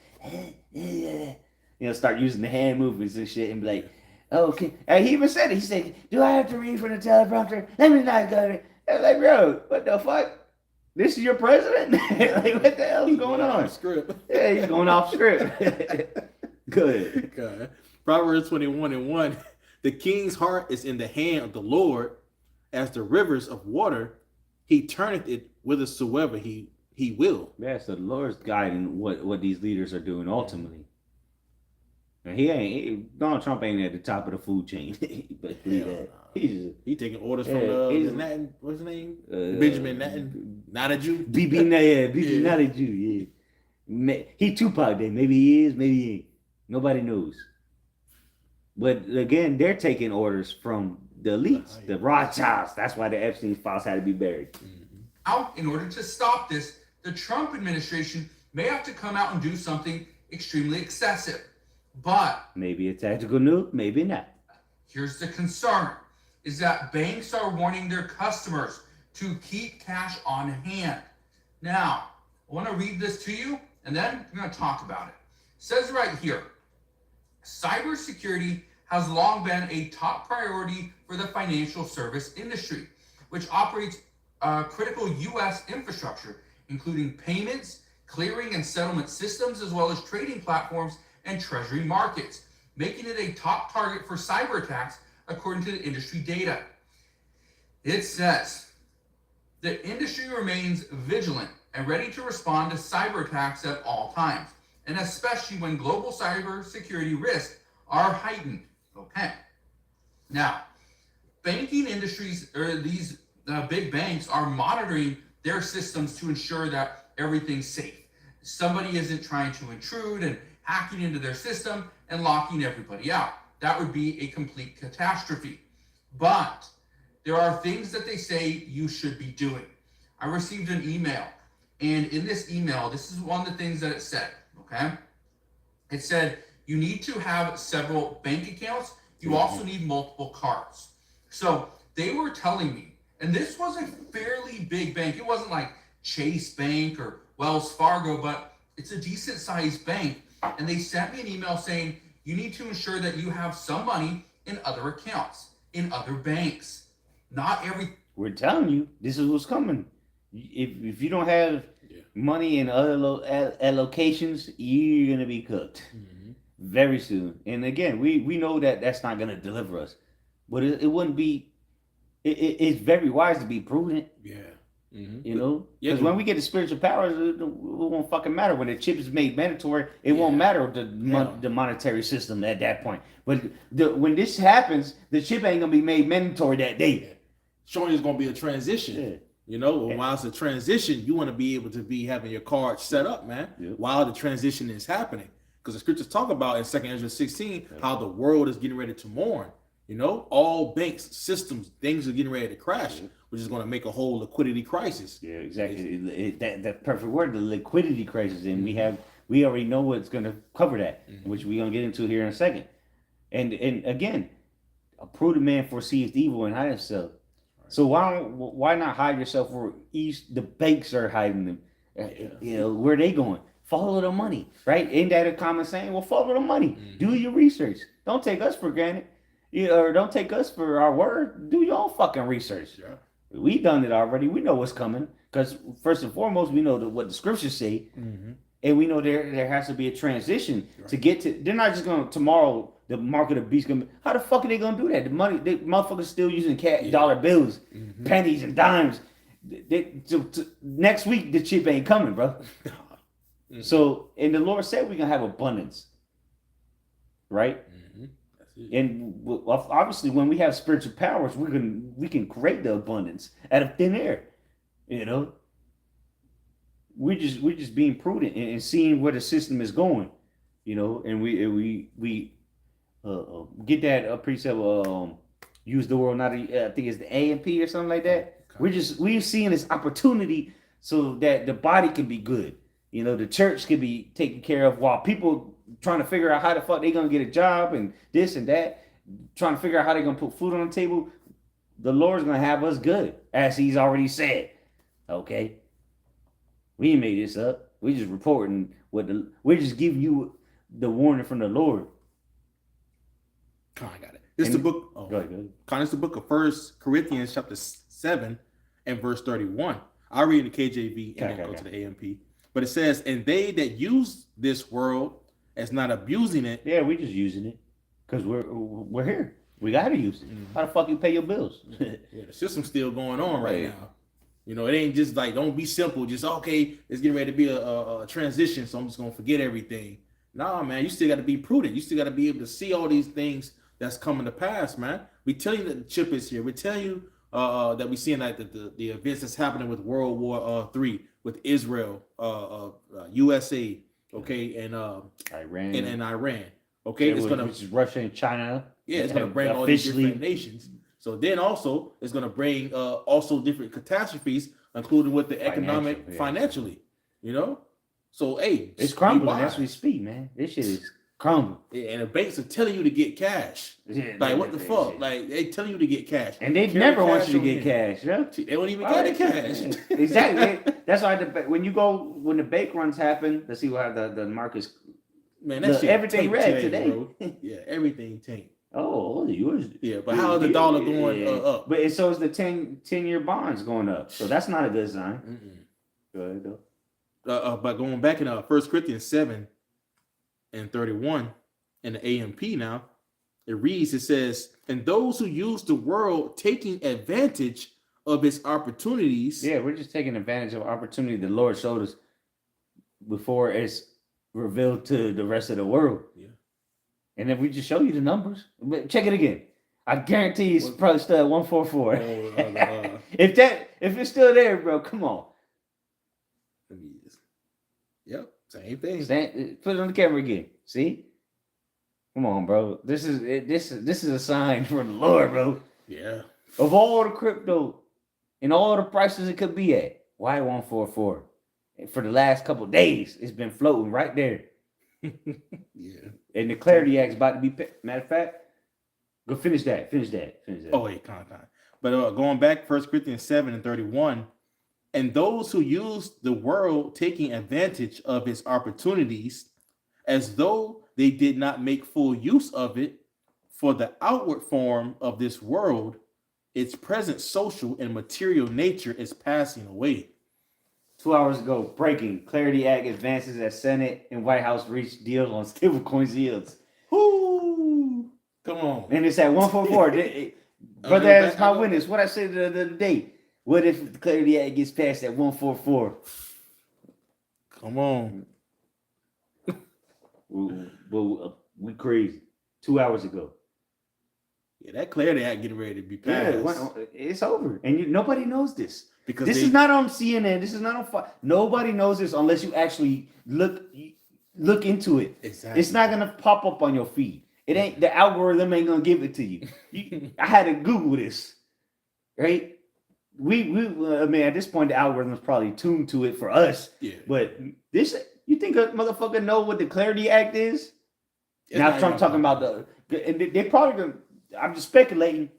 start using the hand movements and shit, and be like, "Oh, okay." And he even said it. He said, "Do I have to read from the teleprompter? Let me not go there." I was like, bro, what the fuck? This is your president? Like, what the hell is going on? Script. Yeah, he's going off script. Good. God. Proverbs 21:1. The king's heart is in the hand of the Lord, as the rivers of water. He turneth it whithersoever he will. Yeah, so the Lord's guiding what these leaders are doing ultimately. And Donald Trump ain't at the top of the food chain. But he's taking orders from the what's his name? Benjamin not a Jew. BB not a Jew. Yeah, he Tupac. Then maybe he is, maybe he ain't. Nobody knows. But again, they're taking orders from the elites, the Rothschilds. That's why the Epstein files had to be buried. Now, in order to stop this, the Trump administration may have to come out and do something extremely excessive. But maybe a tactical nuke, maybe not. Here's the concern, is that banks are warning their customers to keep cash on hand. Now, I want to read this to you, and then we're going to talk about it. It says right here, cybersecurity has long been a top priority for the financial service industry, which operates critical U.S. infrastructure, including payments, clearing and settlement systems, as well as trading platforms and treasury markets, making it a top target for cyber attacks, according to the industry data. It says, the industry remains vigilant and ready to respond to cyber attacks at all times, and especially when global cybersecurity risks are heightened. Okay. Now, banking industries, or these big banks, are monitoring their systems to ensure that everything's safe. Somebody isn't trying to intrude and hacking into their system and locking everybody out. That would be a complete catastrophe. But there are things that they say you should be doing. I received an email, and in this email, this is one of the things that it said, okay? It said, you need to have several bank accounts. You also need multiple cards. So they were telling me, and this was a fairly big bank. It wasn't like Chase Bank or Wells Fargo, but it's a decent sized bank. And they sent me an email saying, you need to ensure that you have some money in other accounts, in other banks. Not every. We're telling you, this is what's coming. If you don't have money in other locations, you're going to be cooked very soon. And again, we know that that's not going to deliver us. But it wouldn't be, it's very wise to be prudent. Yeah. You know? Because when we get the spiritual powers, it won't fucking matter. When the chip is made mandatory, it won't matter the monetary system at that point. But when this happens, the chip ain't going to be made mandatory that day. Showing it's going to be a transition. Yeah. You know, while it's a transition, you want to be able to be having your cards set up, man, while the transition is happening. Because the scriptures talk about in 2 Ezra 16 how the world is getting ready to mourn. You know, all banks, systems, things are getting ready to crash, which is going to make a whole liquidity crisis. Yeah, exactly. That perfect word, the liquidity crisis. And we already know what's going to cover that, which we're going to get into here in a second. And again, a prudent man foresees evil and hides himself. So why not hide yourself where the banks are hiding them? You know, where are they going? Follow the money, right? Ain't that a common saying? Well, follow the money. Do your research. Don't take us for granted. Or don't take us for our word. Do your own fucking research. Yeah. We done it already. We know what's coming. Because first and foremost, we know what the scriptures say. And we know there has to be a transition to get to. They're not just going to tomorrow. The mark of the beast going to. How the fuck are they going to do that? The motherfuckers still using dollar bills, pennies and dimes. Next week the chip ain't coming, bro. So, and the Lord said we're gonna have abundance, right? And obviously, when we have spiritual powers, we can create the abundance out of thin air. You know, we're just being prudent and seeing where the system is going. You know, and we get that precept. Use the world not. I think it's the AMP or something like that. Okay. We're seeing this opportunity so that the body can be good. You know, the church can be taken care of while people trying to figure out how the fuck they gonna get a job and this and that, trying to figure out how they gonna put food on the table. The Lord's gonna have us good, as He's already said. Okay, we ain't made this up. We just reporting we're just giving you the warning from the Lord. I got it. This is the book. Go ahead. It's the book of 1 Corinthians chapter 7 and verse 31. I'll read in the KJV and then go to the AMP. But it says, and they that use this world as not abusing it. Yeah, we're just using it because we're here. We got to use it. How the fuck you pay your bills? The system's still going on right now. You know, it ain't just like, don't be simple. Just, okay, it's getting ready to be a transition, so I'm just going to forget everything. Nah, man, you still got to be prudent. You still got to be able to see all these things that's coming to pass, man. We tell you that the chip is here. We tell you that we're seeing like the events that's happening with World War III, with Israel, USA, okay, and Iran, and Iran, okay. It's gonna, which is Russia and China. Yeah, it's gonna bring all these different nations. So then also it's gonna bring also different catastrophes, including with the economic, financially, you know. So hey, it's crumbling as we speak, man. This shit is crumbling. Yeah, and the banks are telling you to get cash. Yeah, like what the fuck? Like they telling you to get cash, and they never want you to get cash. Yeah, they don't even get the cash. Exactly. That's why when the bank runs happen, let's see what the markets. Man, that shit everything red today. Bro. Yeah, everything tanked. Oh, yours. Yeah, but how is the dollar going up? But so is the 10-year bonds going up. So that's not a good sign. Go ahead, though. by going back in 1 Corinthians 7:31 in the AMP now, it reads, it says, and those who use the world taking advantage of its opportunities. Yeah, we're just taking advantage of opportunity the Lord showed us before it's revealed to the rest of the world. Yeah. And then we just show you the numbers. But check it again. I guarantee it's probably still at 144. If it's still there, bro, come on. Yep, same thing. Put it on the camera again. See? Come on, bro. This is a sign from the Lord, bro. Yeah. Of all the crypto and all the prices it could be at, why 144? And for the last couple of days, it's been floating right there. Yeah. And the Clarity Act's about to be matter of fact. Go finish that. Oh, wait, con. But going back, 1 Corinthians 7:31, and those who use the world taking advantage of its opportunities, as though they did not make full use of it, for the outward form of this world, its present social and material nature is passing away. 2 hours ago, breaking. Clarity Act advances as Senate and White House reach deals on stablecoins yields. Whoo! Come on. And it's at 144. Brother, that's my witness. What I said the other day. What if the Clarity Act gets passed at 144? Come on. We crazy. 2 hours ago. Yeah, that Clarity Act getting ready to be passed. Yeah, it's over. And nobody knows this. Because this is not on CNN. This is not on Fox. Nobody knows this unless you actually look into it. Exactly. It's not gonna pop up on your feed. It ain't, the algorithm ain't gonna give it to you. I had to Google this, right? I mean, at this point, the algorithm is probably tuned to it for us. Yeah. But this, you think a motherfucker know what the Clarity Act is? It's now not Trump even talking about and they probably gonna. I'm just speculating.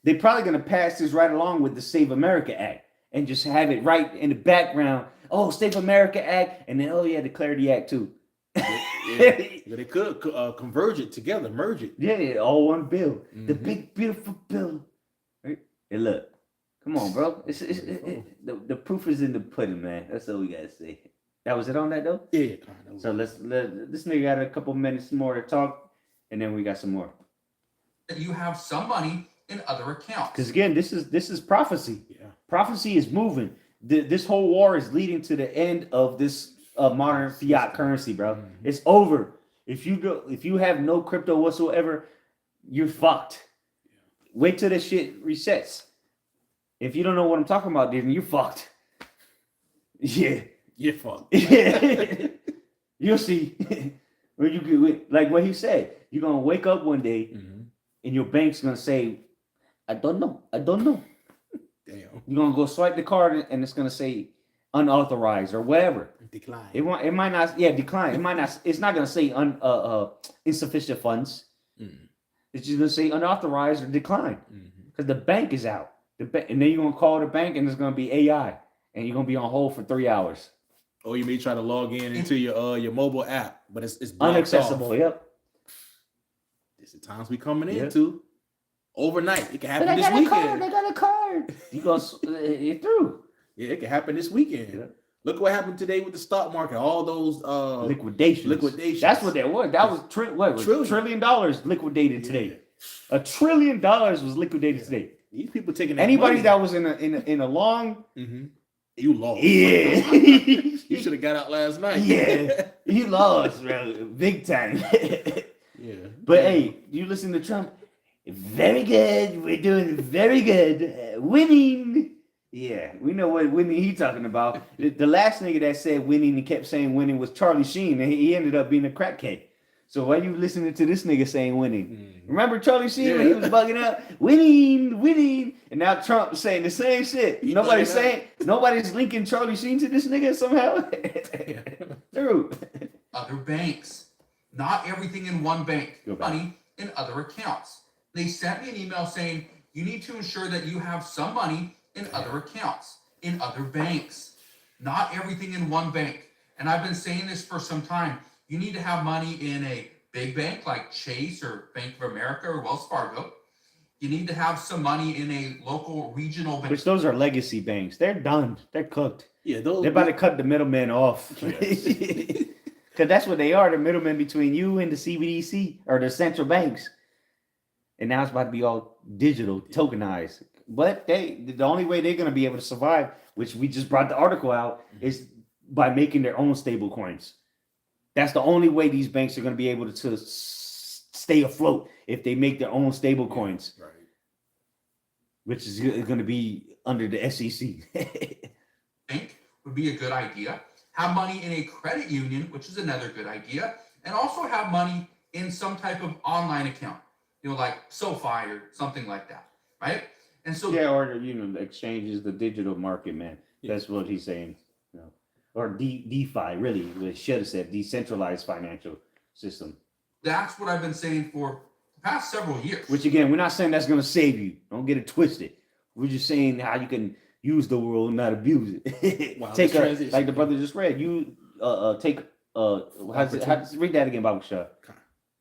They're probably gonna pass this right along with the Save America Act and just have it right in the background. Oh, Save America Act, and then the Clarity Act too. Yeah. They could converge it together, merge it. Yeah, all one bill. Mm-hmm. The big beautiful bill. Right? And look, come on, bro. The proof is in the pudding, man. That's all we gotta say. That was it on that though. Yeah. So this nigga got a couple minutes more to talk, and then we got some more. You have some money in other accounts. Because again, this is prophecy. Yeah. Prophecy is moving. This whole war is leading to the end of this modern fiat currency, bro. Mm-hmm. It's over. If you have no crypto whatsoever, you're fucked. Yeah. Wait till this shit resets. If you don't know what I'm talking about, then you're fucked. Yeah. You're fucked. Yeah. You'll see. When you like what he said, you're gonna wake up one day and your bank's gonna say, I don't know. Damn. You're gonna go swipe the card and it's gonna say unauthorized or whatever. Decline. It might not. Yeah, decline. It might not. It's not gonna say insufficient funds. It's just gonna say unauthorized or decline because the bank is out. And then you're gonna call the bank and it's gonna be AI and you're gonna be on hold for 3 hours. Or you may try to log in into your mobile app, but it's unaccessible. Off. Yep. It's the times we coming into. Overnight, it can happen this weekend. They got a card. You go through. Yeah, it can happen this weekend. Yeah. Look what happened today with the stock market. All those liquidations. That's what that was. That was $1 trillion liquidated today. $1 trillion was liquidated today. These people taking anybody money. That was in a long. You lost. Yeah. You should have got out last night. Yeah. You lost, bro. Big time. Yeah. But hey, you listen to Trump. Very good. We're doing very good. Winning. Yeah, we know what winning he talking about. The last nigga that said winning and kept saying winning was Charlie Sheen, and he ended up being a crackhead. So why you listening to this nigga saying winning? Remember Charlie Sheen when he was bugging out? Winning. And now Trump saying the same shit. Nobody's linking Charlie Sheen to this nigga somehow. True. Other banks. Not everything in one bank. Money in other accounts. They sent me an email saying you need to ensure that you have some money in other accounts, in other banks. Not everything in one bank. And I've been saying this for some time. You need to have money in a big bank like Chase or Bank of America or Wells Fargo. You need to have some money in a local regional bank. Which those are legacy banks. They're done. They're cooked. Yeah, those They're about to cut the middleman off. Yes. Because that's what they are, the middlemen between you and the CBDC or the central banks. And now it's about to be all digital, tokenized. But the only way they're going to be able to survive, which we just brought the article out, is by making their own stable coins. That's the only way these banks are going to be able to stay afloat, if they make their own stable coins, right. which is going to be under the SEC. Bank would be a good idea. Have money in a credit union, which is another good idea, and also have money in some type of online account, like SoFi or something like that, right? And so or the exchanges, the digital market, man. That's what he's saying. Or DeFi, really. We should have said decentralized financial system. that's what I've been saying for the past several years. Which again, we're not saying that's going to save you. Don't get it twisted. We're just saying how you can use the world and not abuse it. Wow, Take like the brother just read. You take read that again, Bible Shah.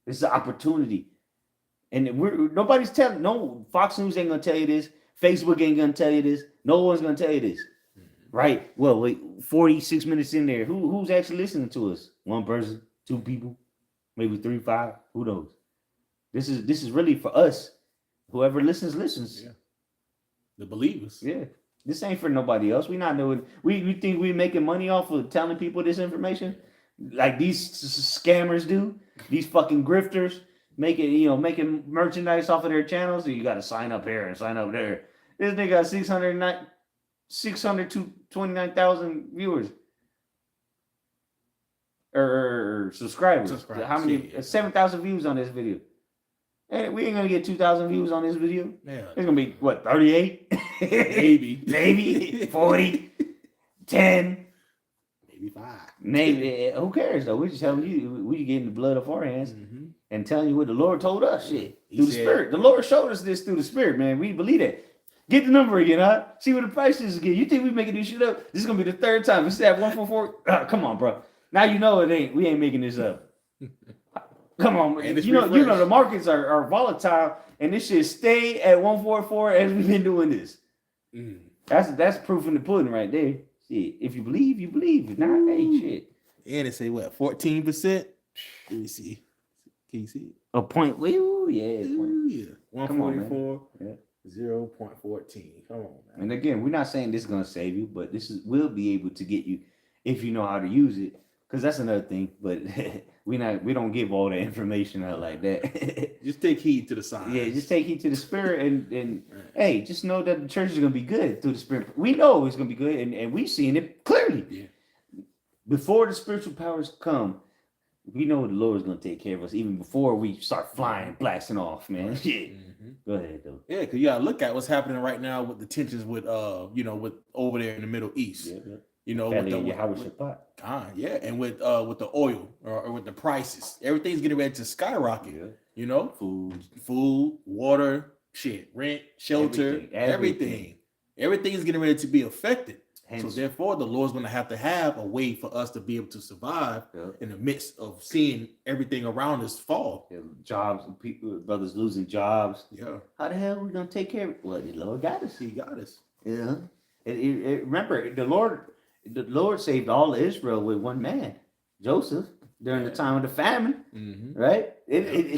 It's an opportunity, and nobody's telling. No, Fox News ain't gonna tell you this. Facebook ain't gonna tell you this. No one's gonna tell you this, right? Well, wait, 46 minutes in there. Who's actually listening to us? One person, two people, maybe 3, 5. Who knows? This is really for us. Whoever listens. Yeah. The believers. Yeah. This ain't for nobody else. We not doing. We think we making money off of telling people this information, like these scammers do. These fucking grifters making merchandise off of their channels. So you got to sign up here and sign up there. This nigga got 629,000 viewers or subscribers. How many? 7,000 views on this video. And we ain't gonna get 2,000 views on this video. Yeah. It's gonna be what, 38? Maybe 40, 10, maybe 5. Maybe. Who cares though? We're just telling you, we getting the blood off our hands and telling you what the Lord told us. Shit, through the Spirit. The Lord showed us this through the Spirit, man. We believe that. Get the number again, huh? See what the price is again. You think we making this shit up? This is gonna be the third time. It's at 144. Come on, bro. Now you know it ain't. We ain't making this up. Come on, man. You know the markets are volatile, and this shit stay at 144 as we've been doing this. That's proof in the pudding right there. Shit. If you believe, you believe. If not, hey, shit. And they say what, 14%? Let me see. Can you see it? A point. Ooh, yeah. Yeah. 144. Yeah. 0.14. Come on, man. And again, we're not saying this is gonna save you, but will be able to get you if you know how to use it. Because that's another thing, but we don't give all the information out like that. Just take heed to the signs. Yeah, just take heed to the Spirit and hey, just know that the church is gonna be good through the Spirit. We know it's gonna be good, and we've seen it clearly. Yeah. Before the spiritual powers come, we know the Lord is gonna take care of us even before we start flying, blasting off, man. Shit. Go ahead though. Yeah, because you gotta look at what's happening right now with the tensions with with over there in the Middle East. Yeah. And with the oil or with the prices, everything's getting ready to skyrocket. Yeah. Food, water, shit, rent, shelter, everything. Everything's getting ready to be affected. So therefore, the Lord's going to have a way for us to be able to survive in the midst of seeing everything around us fall. Yeah, jobs, people, brothers losing jobs. Yeah. How the hell are we going to take care of it? Well, the Lord got us. He got us. Yeah. Remember, the Lord saved all of Israel with one man, Joseph, during the time of the famine, right?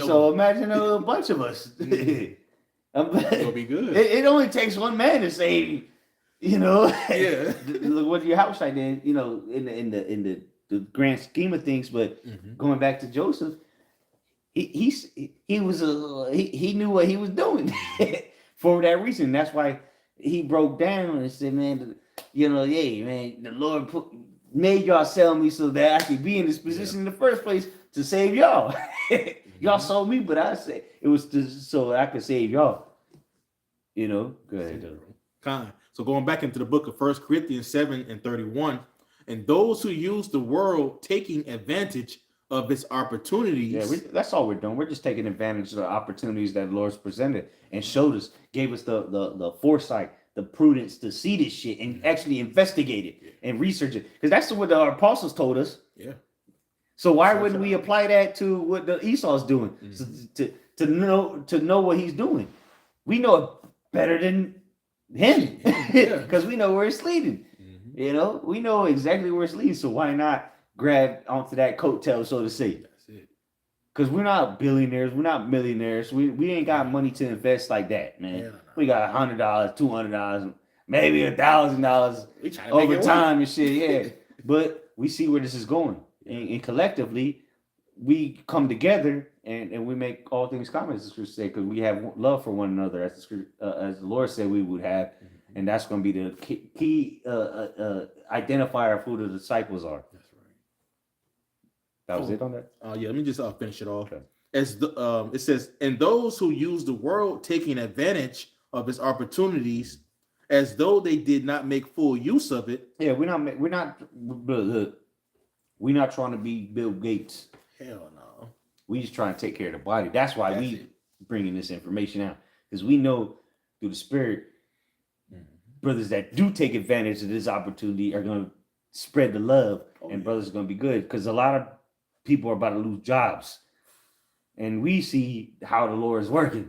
So imagine a bunch of us. It'll be good. It only takes one man to save, Yeah. Look what your house like then, in the grand scheme of things. But going back to Joseph, he knew what he was doing for that reason. That's why he broke down and said, man, the Lord made y'all sell me so that I could be in this position in the first place to save y'all. Y'all sold me, but I said it was so I could save y'all. Go ahead. So going back into the book of 1 Corinthians 7:31, and those who use the world taking advantage of its opportunities. Yeah, that's all we're doing. We're just taking advantage of the opportunities that the Lord's presented and showed us, gave us the foresight, the prudence to see this shit and actually investigate it and research it. Because that's what the apostles told us. Yeah. So why wouldn't we apply that to what the Esau's doing? To know what he's doing? We know it better than him because we know where it's leading. You know, we know exactly where it's leading, so why not grab onto that coattail, so to say? That's it. Because we're not billionaires, we're not millionaires. We ain't got money to invest like that, man. Yeah, no. We got $100, $200, maybe $1,000 We trying to make over it time and shit. Yeah, but we see where this is going, and collectively, we come together and we make all things common, as the scripture say, because we have love for one another, as the Lord said we would have, and that's going to be the key identifier of who the disciples are. That's right. That was it on that. Yeah, let me just finish it off. Okay. As it says, and those who use the world taking advantage of its opportunities, as though they did not make full use of it. Yeah, we're not trying to be Bill Gates. Hell no. We just trying to take care of the body. That's why we bringing this information out, because we know through the Spirit, brothers that do take advantage of this opportunity are going to spread the love, and brothers are going to be good, because a lot of people are about to lose jobs, and we see how the Lord is working.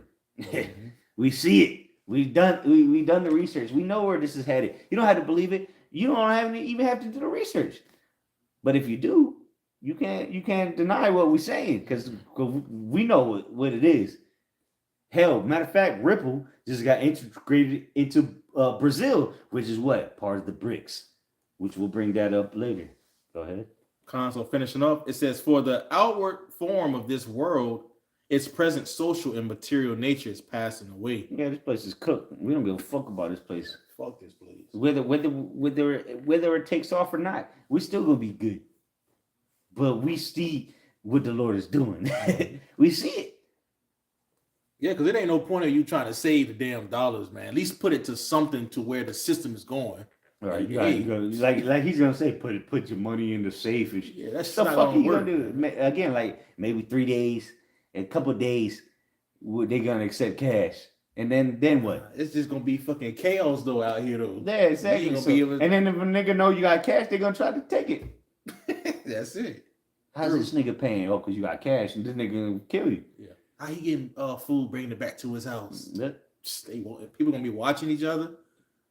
We see it. We've done the research. We know where this is headed. You don't have to believe it. You don't even have to do the research. But if you do, you can't deny what we're saying, because we know what it is. Hell, matter of fact, Ripple just got integrated into Brazil, which is what? Part of the BRICS, which we'll bring that up later. Go ahead. Console finishing up. It says, for the outward form of this world, its present social and material nature is passing away. Yeah, this place is cooked. We don't give a fuck about this place. Fuck this place. Whether it takes off or not, we still gonna be good. But we see what the Lord is doing. We see it. Yeah, because it ain't no point of you trying to save the damn dollars, man. At least put it to something to where the system is going. All right, like he's gonna say, put your money in the safe and shit. Yeah, that's the not fuck gonna you work. gonna do? Again, like maybe 3 days, a couple of days, they're gonna accept cash, and then what? It's just gonna be fucking chaos though out here though. Yeah, exactly. Gonna be able to... And then if a nigga know you got cash, they're gonna try to take it. That's it. How's this nigga paying? Oh, because you got cash, and this nigga gonna kill you. Yeah. How he getting food, bringing it back to his house? Yep. People gonna be watching each other.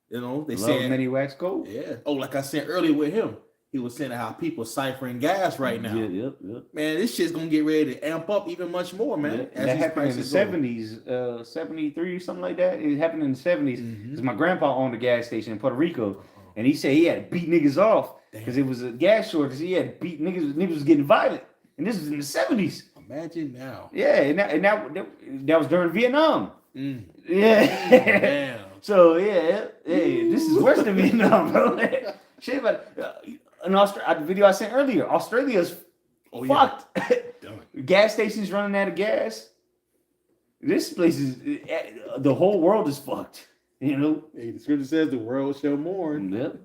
You know, they Love saying many wax cold. Yeah. Oh, like I said earlier with him, he was saying how people ciphering gas right now. Yep. Man, this shit's gonna get ready to amp up even much more, man. Yeah. That happened in the 70s, 73, something like that. It happened in the 70s. Because my grandpa owned a gas station in Puerto Rico, and he said he had to beat niggas off because it was a gas shortage. He had to beat niggas. Niggas was getting violent, and this was in the 70s. Imagine now. Yeah, and that was during Vietnam. Yeah. Damn. So yeah, hey, this is worse than Vietnam, bro. Shit, but the video I sent earlier, Australia's fucked. Gas stations running out of gas. This place is, the whole world is fucked. You know. Hey, the scripture says the world shall mourn. Yep.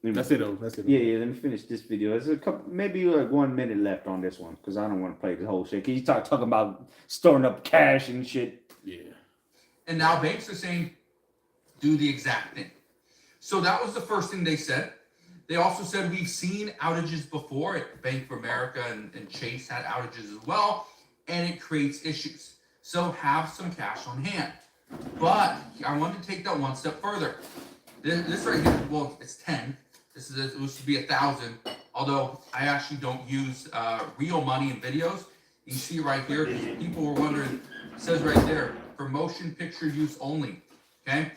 That's it, though. That's it. Yeah. Let me finish this video. There's a couple, maybe like 1 minute left on this one, because I don't want to play the whole shit. Cause you talking about storing up cash and shit. Yeah. And now banks are saying, do the exact thing. So that was the first thing they said. They also said, we've seen outages before. Bank of America and Chase had outages as well, and it creates issues. So have some cash on hand. But I wanted to take that one step further. This right here, well, it's 10. This should be 1,000. Although I actually don't use real money in videos. You can see right here, people were wondering, it says right there, for motion picture use only. Okay?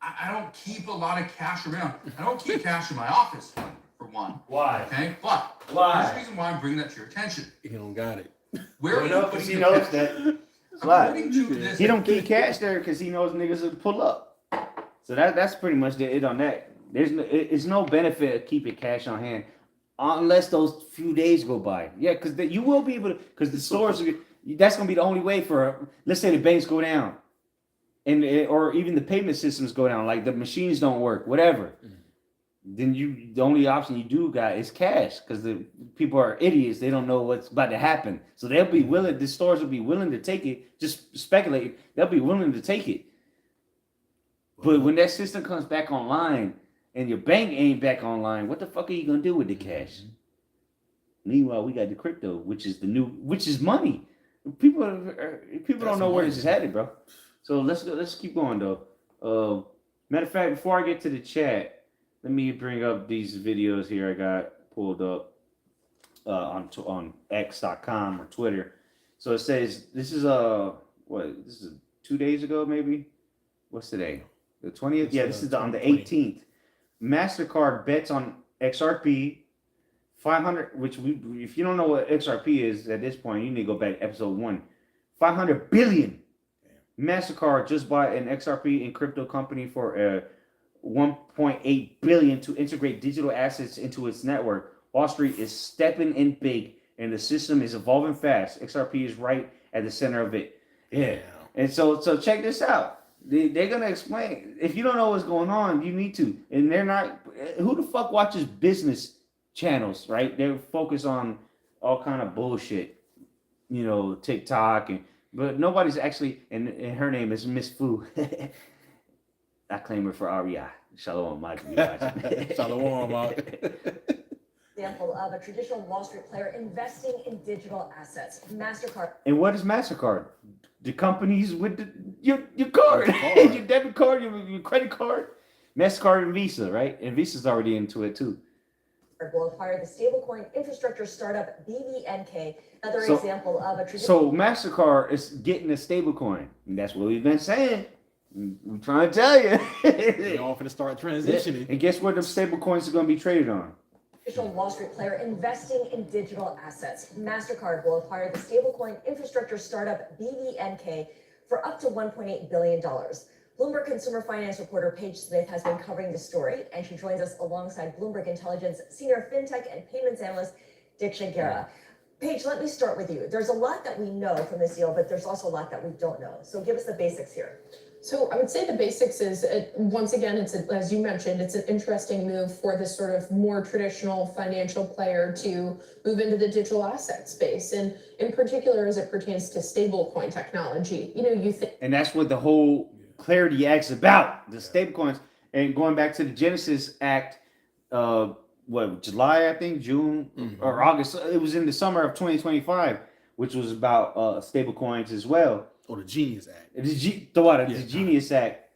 I don't keep a lot of cash around. I don't keep cash in my office, for one. Why? Okay? But Why? there's a reason why I'm bringing that to your attention. You don't got it. Where are you putting he the knows cash? that. According to this, He don't keep cash there because he knows niggas will pull up. So that's pretty much it on that. It's no benefit of keeping cash on hand unless those few days go by. Yeah, because you will be able to, because the stores, that's going to be the only way for, let's say the banks go down, or even the payment systems go down, like the machines don't work, whatever. Then the only option you do got is cash, because the people are idiots. They don't know what's about to happen. So they'll be willing, the stores will be willing to take it, just speculate, they'll be willing to take it. But when that system comes back online and your bank ain't back online, what the fuck are you gonna do with the cash? Meanwhile, we got the crypto, which is money. People don't know where this is headed, bro. So let's keep going though. Matter of fact, before I get to the chat, Let me bring up these videos here I got pulled up on X.com or Twitter. So it says this is this is 2 days ago maybe. What's today? The 20th. Yeah, this is on the 18th. MasterCard bets on XRP 500, which if you don't know what XRP is at this point, you need to go back to episode 1. 500 billion. MasterCard just bought an XRP in crypto company for 1.8 billion to integrate digital assets into its network. Wall Street is stepping in big, and the system is evolving fast. XRP is right at the center of it. Yeah. And so check this out. They're gonna explain. If you don't know what's going on, you need to. And they're not. Who the fuck watches business channels, right? They're focused on all kind of bullshit, you know, TikTok but nobody's actually. And her name is Miss Fu. I claim her for REI. Shalom, Mike. Shalom, Mike. Example of a traditional Wall Street player investing in digital assets. MasterCard. And what is MasterCard? The companies with your card, your debit card, your credit card, MasterCard and Visa, right? And Visa's already into it too. Will acquire the stablecoin infrastructure startup BVNK. Another example of a traditional. So MasterCard is getting a stablecoin, and that's what we've been saying. We're trying to tell you. They all finna start transitioning. And guess what? The stablecoins are going to be traded on. Traditional Wall Street player investing in digital assets. MasterCard will acquire the stablecoin infrastructure startup BVNK for up to $1.8 billion. Bloomberg consumer finance reporter Paige Smith has been covering the story, and she joins us alongside Bloomberg Intelligence senior fintech and payments analyst Diksha Gera. Paige, let me start with you. There's a lot that we know from this deal, but there's also a lot that we don't know. So give us the basics here. So I would say the basics is, once again, as you mentioned, it's an interesting move for this sort of more traditional financial player to move into the digital asset space. And in particular, as it pertains to stablecoin technology, you know, you think. And that's what the whole Clarity Act's about, the stablecoins. And going back to the Genesis Act, July, I think, June or August. It was in the summer of 2025, which was about stablecoins as well. Or the Genius Act. The Genius Act.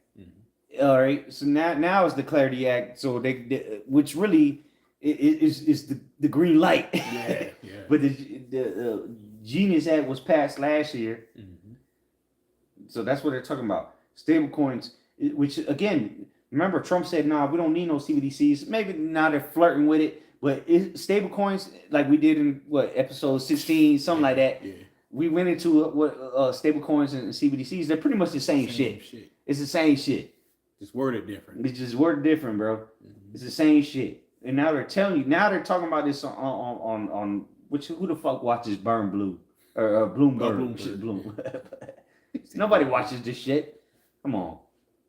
All right. So now it's the Clarity Act. So they which really is the green light. Yeah. But the Genius Act was passed last year. So that's what they're talking about. Stable coins, which again, remember Trump said, "Nah, we don't need no CBDCs." Maybe now they're flirting with it, but stable coins, like we did in episode 16, something like that. Yeah. We went into stable coins and CBDCs. They're pretty much the same shit. It's the same shit. Just worded different. It's just worded different, bro. It's the same shit. And now they're telling you. Now they're talking about this on which who the fuck watches Burn Blue or Bloomberg? Bloom. Nobody watches this shit. Come on,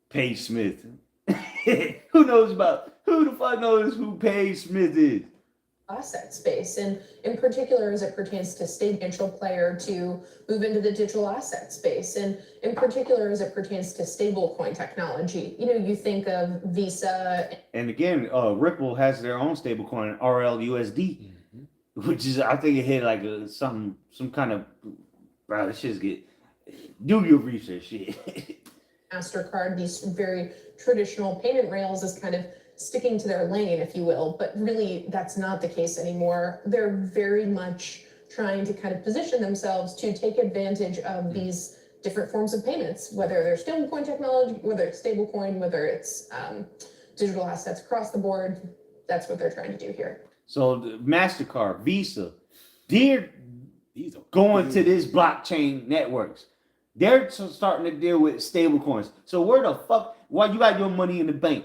Paige Smith. Who the fuck knows who Paige Smith is? Asset space, and in particular as it pertains to financial player to move into the digital asset space, and in particular as it pertains to stablecoin technology. You know, you think of Visa. And again, Ripple has their own stablecoin, RLUSD, which is, I think it hit like some kind of, bro, this shit's get, do your research, shit. MasterCard, these very traditional payment rails is kind of sticking to their lane, if you will, but really that's not the case anymore. They're very much trying to kind of position themselves to take advantage of these different forms of payments, whether they're stablecoin technology, whether it's stablecoin, whether it's digital assets across the board. That's what they're trying to do here. So the MasterCard, Visa, they're going to this blockchain networks. They're starting to deal with stablecoins. So where the fuck, why you got your money in the bank?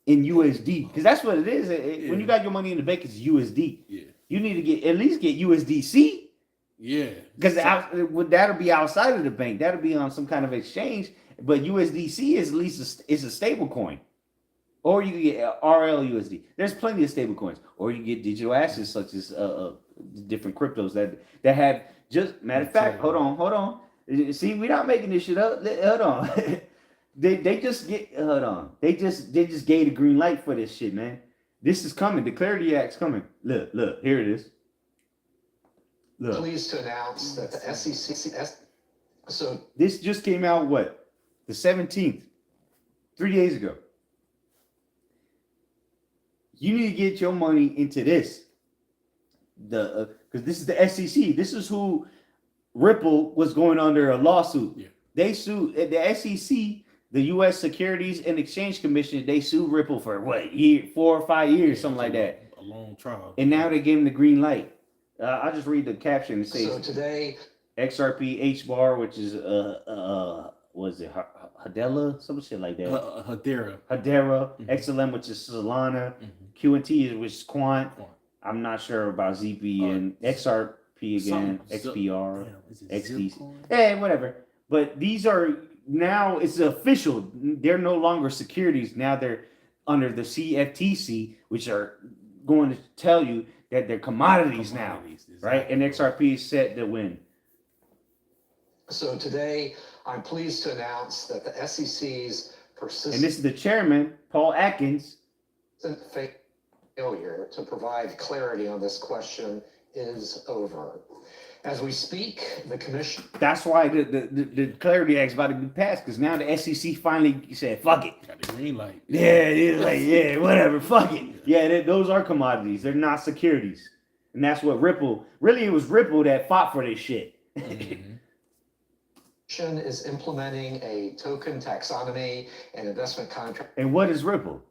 In USD, because that's what it is. When you got your money in the bank, it's USD. Yeah. You need to at least get USDC. Yeah. Because that'll be outside of the bank. That'll be on some kind of exchange. But USDC is at least is a stable coin. Or you can get RLUSD. There's plenty of stable coins. Or you can get digital assets such as different cryptos that have just, matter of fact, hold on. See, we're not making this shit up. Hold on. They just gave the green light for this shit, man. This is coming. The Clarity Act's coming. Look, here it is. Look. Pleased to announce that the SEC. So this just came out the 17th, 3 days ago. You need to get your money into this. Because this is the SEC. This is who Ripple was going under a lawsuit. Yeah. They sued the SEC, the U.S. Securities and Exchange Commission. They sued Ripple for what 4 or 5 years, something like that. A long trial. And now they gave him the green light. I'll just read the caption. It says So today, XRP H bar, which is was it Hadela, some shit like that. Hedera. Hedera, XLM, which is Solana, QNT, which is Quant. I'm not sure about ZP and XRP again, XPR, XDC. Yeah, whatever. But these are now it's official. They're no longer securities. Now they're under the CFTC, which are going to tell you that they're commodities now, right? And XRP is set to win. So today, I'm pleased to announce that the SEC's persistent And this is the chairman, Paul Atkins. failure to provide clarity on this question is over. As we speak, the commission That's why the Clarity Act is about to be passed, because now the SEC finally said, fuck it. Got the green light. Yeah, it's like, yeah, whatever, fuck it. Yeah, those are commodities. They're not securities. And that's what Ripple, really it was Ripple that fought for this shit. is implementing a token taxonomy and investment contract. And what is Ripple?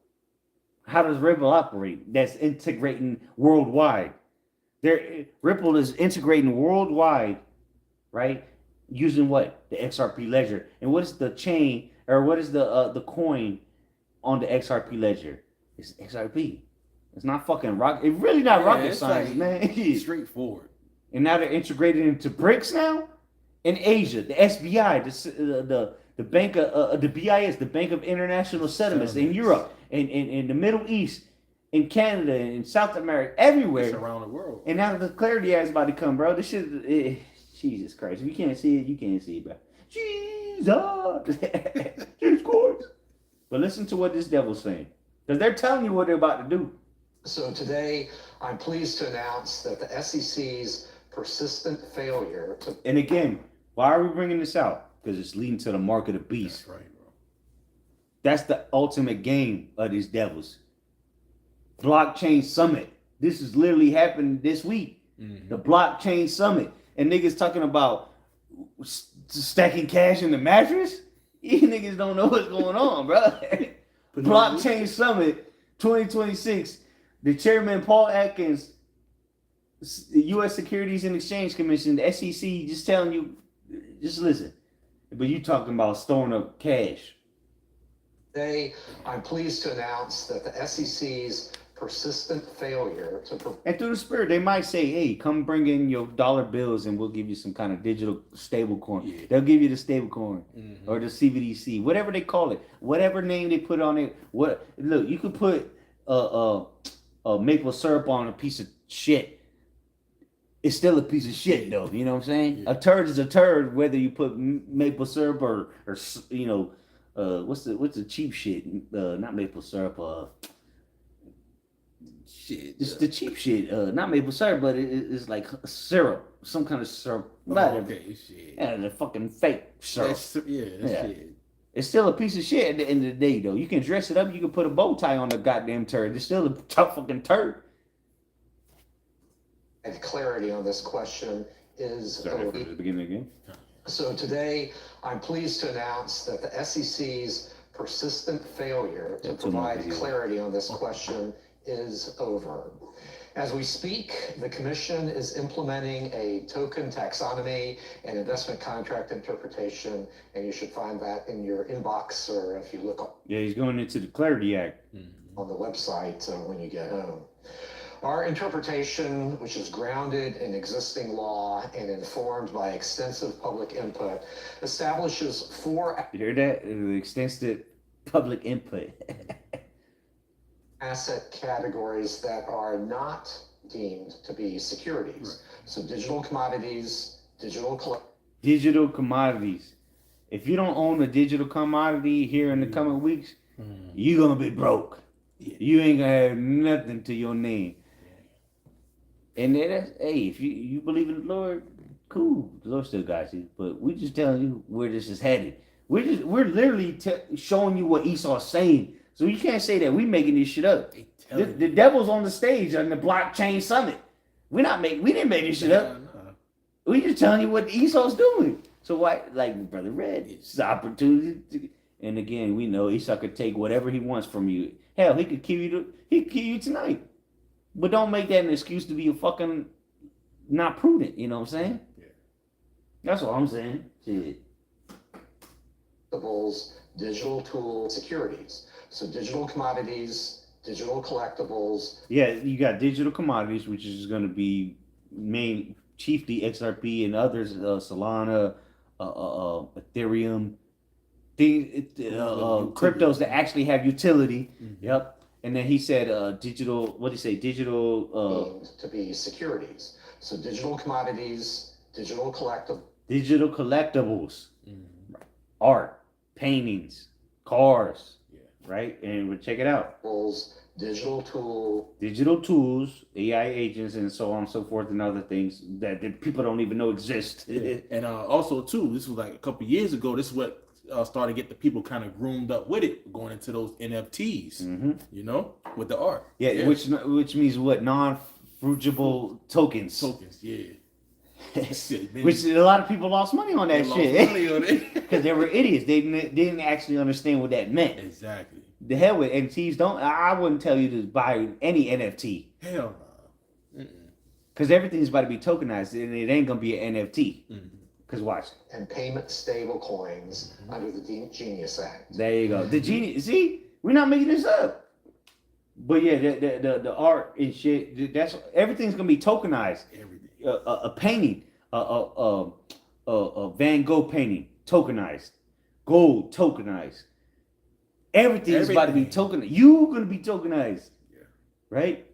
How does Ripple operate? That's integrating worldwide. Ripple is integrating worldwide, right? Using what? The XRP ledger. And what is the chain, or what is the coin on the XRP ledger? It's XRP. It's not fucking rocket. It's really not rocket science, like man. straightforward. And now they're integrated into BRICS now. In Asia, the SBI, the bank of the BIS, the Bank of International Settlements in Europe, and in the Middle East, in Canada, in South America, everywhere. It's around the world. And now the Clarity Act is about to come, bro. This shit, Jesus Christ. If you can't see it, you can't see it, bro. Jesus. Jesus Christ. But listen to what this devil's saying. Because they're telling you what they're about to do. So today, I'm pleased to announce that the SEC's persistent failure to And again, why are we bringing this out? Because it's leading to the mark of the beast. That's right, bro. That's the ultimate game of these devils. Blockchain Summit. This is literally happening this week. The Blockchain Summit. And niggas talking about stacking cash in the mattress? You niggas don't know what's going on, bro. Blockchain Summit 2026. The chairman, Paul Atkins, the U.S. Securities and Exchange Commission, the SEC, just telling you, just listen. But you talking about storing up cash. Today, I'm pleased to announce that the SEC's persistent failure to And through the spirit, they might say, hey, come bring in your dollar bills and we'll give you some kind of digital stable coin. Yeah. They'll give you the stable coin or the CBDC, whatever they call it, whatever name they put on it. Look, you could put maple syrup on a piece of shit. It's still a piece of shit, though. You know what I'm saying? Yeah. A turd is a turd, whether you put maple syrup or you know, what's the cheap shit? Not maple syrup. Shit. It's the cheap shit. Not maple syrup, but it's like syrup, some kind of syrup. Okay, shit. Yeah, the fucking fake syrup. That's shit. It's still a piece of shit at the end of the day, though. You can dress it up. You can put a bow tie on the goddamn turd. It's still a tough fucking turd. provide clarity on this question is over. the beginning again. So today, I'm pleased to announce that the SEC's persistent failure to provide clarity on this question is over. As we speak, the Commission is implementing a token taxonomy and investment contract interpretation, and you should find that in your inbox or if you look Yeah, he's going into the Clarity Act. on the website when you get home. Our interpretation, which is grounded in existing law and informed by extensive public input, establishes four You hear that? The extensive public input. asset categories that are not deemed to be securities. So digital commodities, Digital commodities. If you don't own a digital commodity here in the coming weeks, you're going to be broke. You ain't going to have nothing to your name. And that's, hey, if you believe in the Lord, cool. The Lord still got you. But we just telling you where this is headed. We're literally showing you what Esau's saying. So you can't say that we making this shit up. The devil's on the stage on the blockchain summit. We didn't make this shit up. We just telling you what Esau's doing. So why, like Brother Red, it's an opportunity. And again, we know Esau could take whatever he wants from you. Hell, he could kill you tonight. But don't make that an excuse to be a fucking not prudent. You know what I'm saying? Yeah. That's all I'm saying. Shit. Digital tool securities. So digital commodities, digital collectibles. Yeah, you got digital commodities, which is going to be chiefly XRP and others, Solana, Ethereum, cryptos that actually have utility. Mm-hmm. Yep. And then he said digital, what did he say? Digital to be securities. So digital commodities, digital collectibles. Digital collectibles. Mm-hmm. Art, paintings, cars. Yeah. Right? And we'll check it out. Digital tools, AI agents, and so on and so forth, and other things that people don't even know exist. Yeah. And also too, this was like a couple years ago. This is what started to get the people kind of groomed up with it, going into those NFTs. Mm-hmm. You know, with the art. Yeah. Which means what? Non-fungible tokens. Tokens. Yeah. Which a lot of people lost money on that shit because they were idiots. They didn't actually understand what that meant. Exactly. The hell with NFTs. I wouldn't tell you to buy any NFT. Hell no. Because everything's about to be tokenized and it ain't gonna be an NFT. Because watch. And payment stable coins under the Genius Act. There you go. The Genius. See, we're not making this up. But yeah, the art and shit. That's everything's gonna be tokenized. Everything. A painting, a Van Gogh painting, tokenized. Gold, tokenized. Everything's about to be tokenized. You're going to be tokenized. Yeah. Right?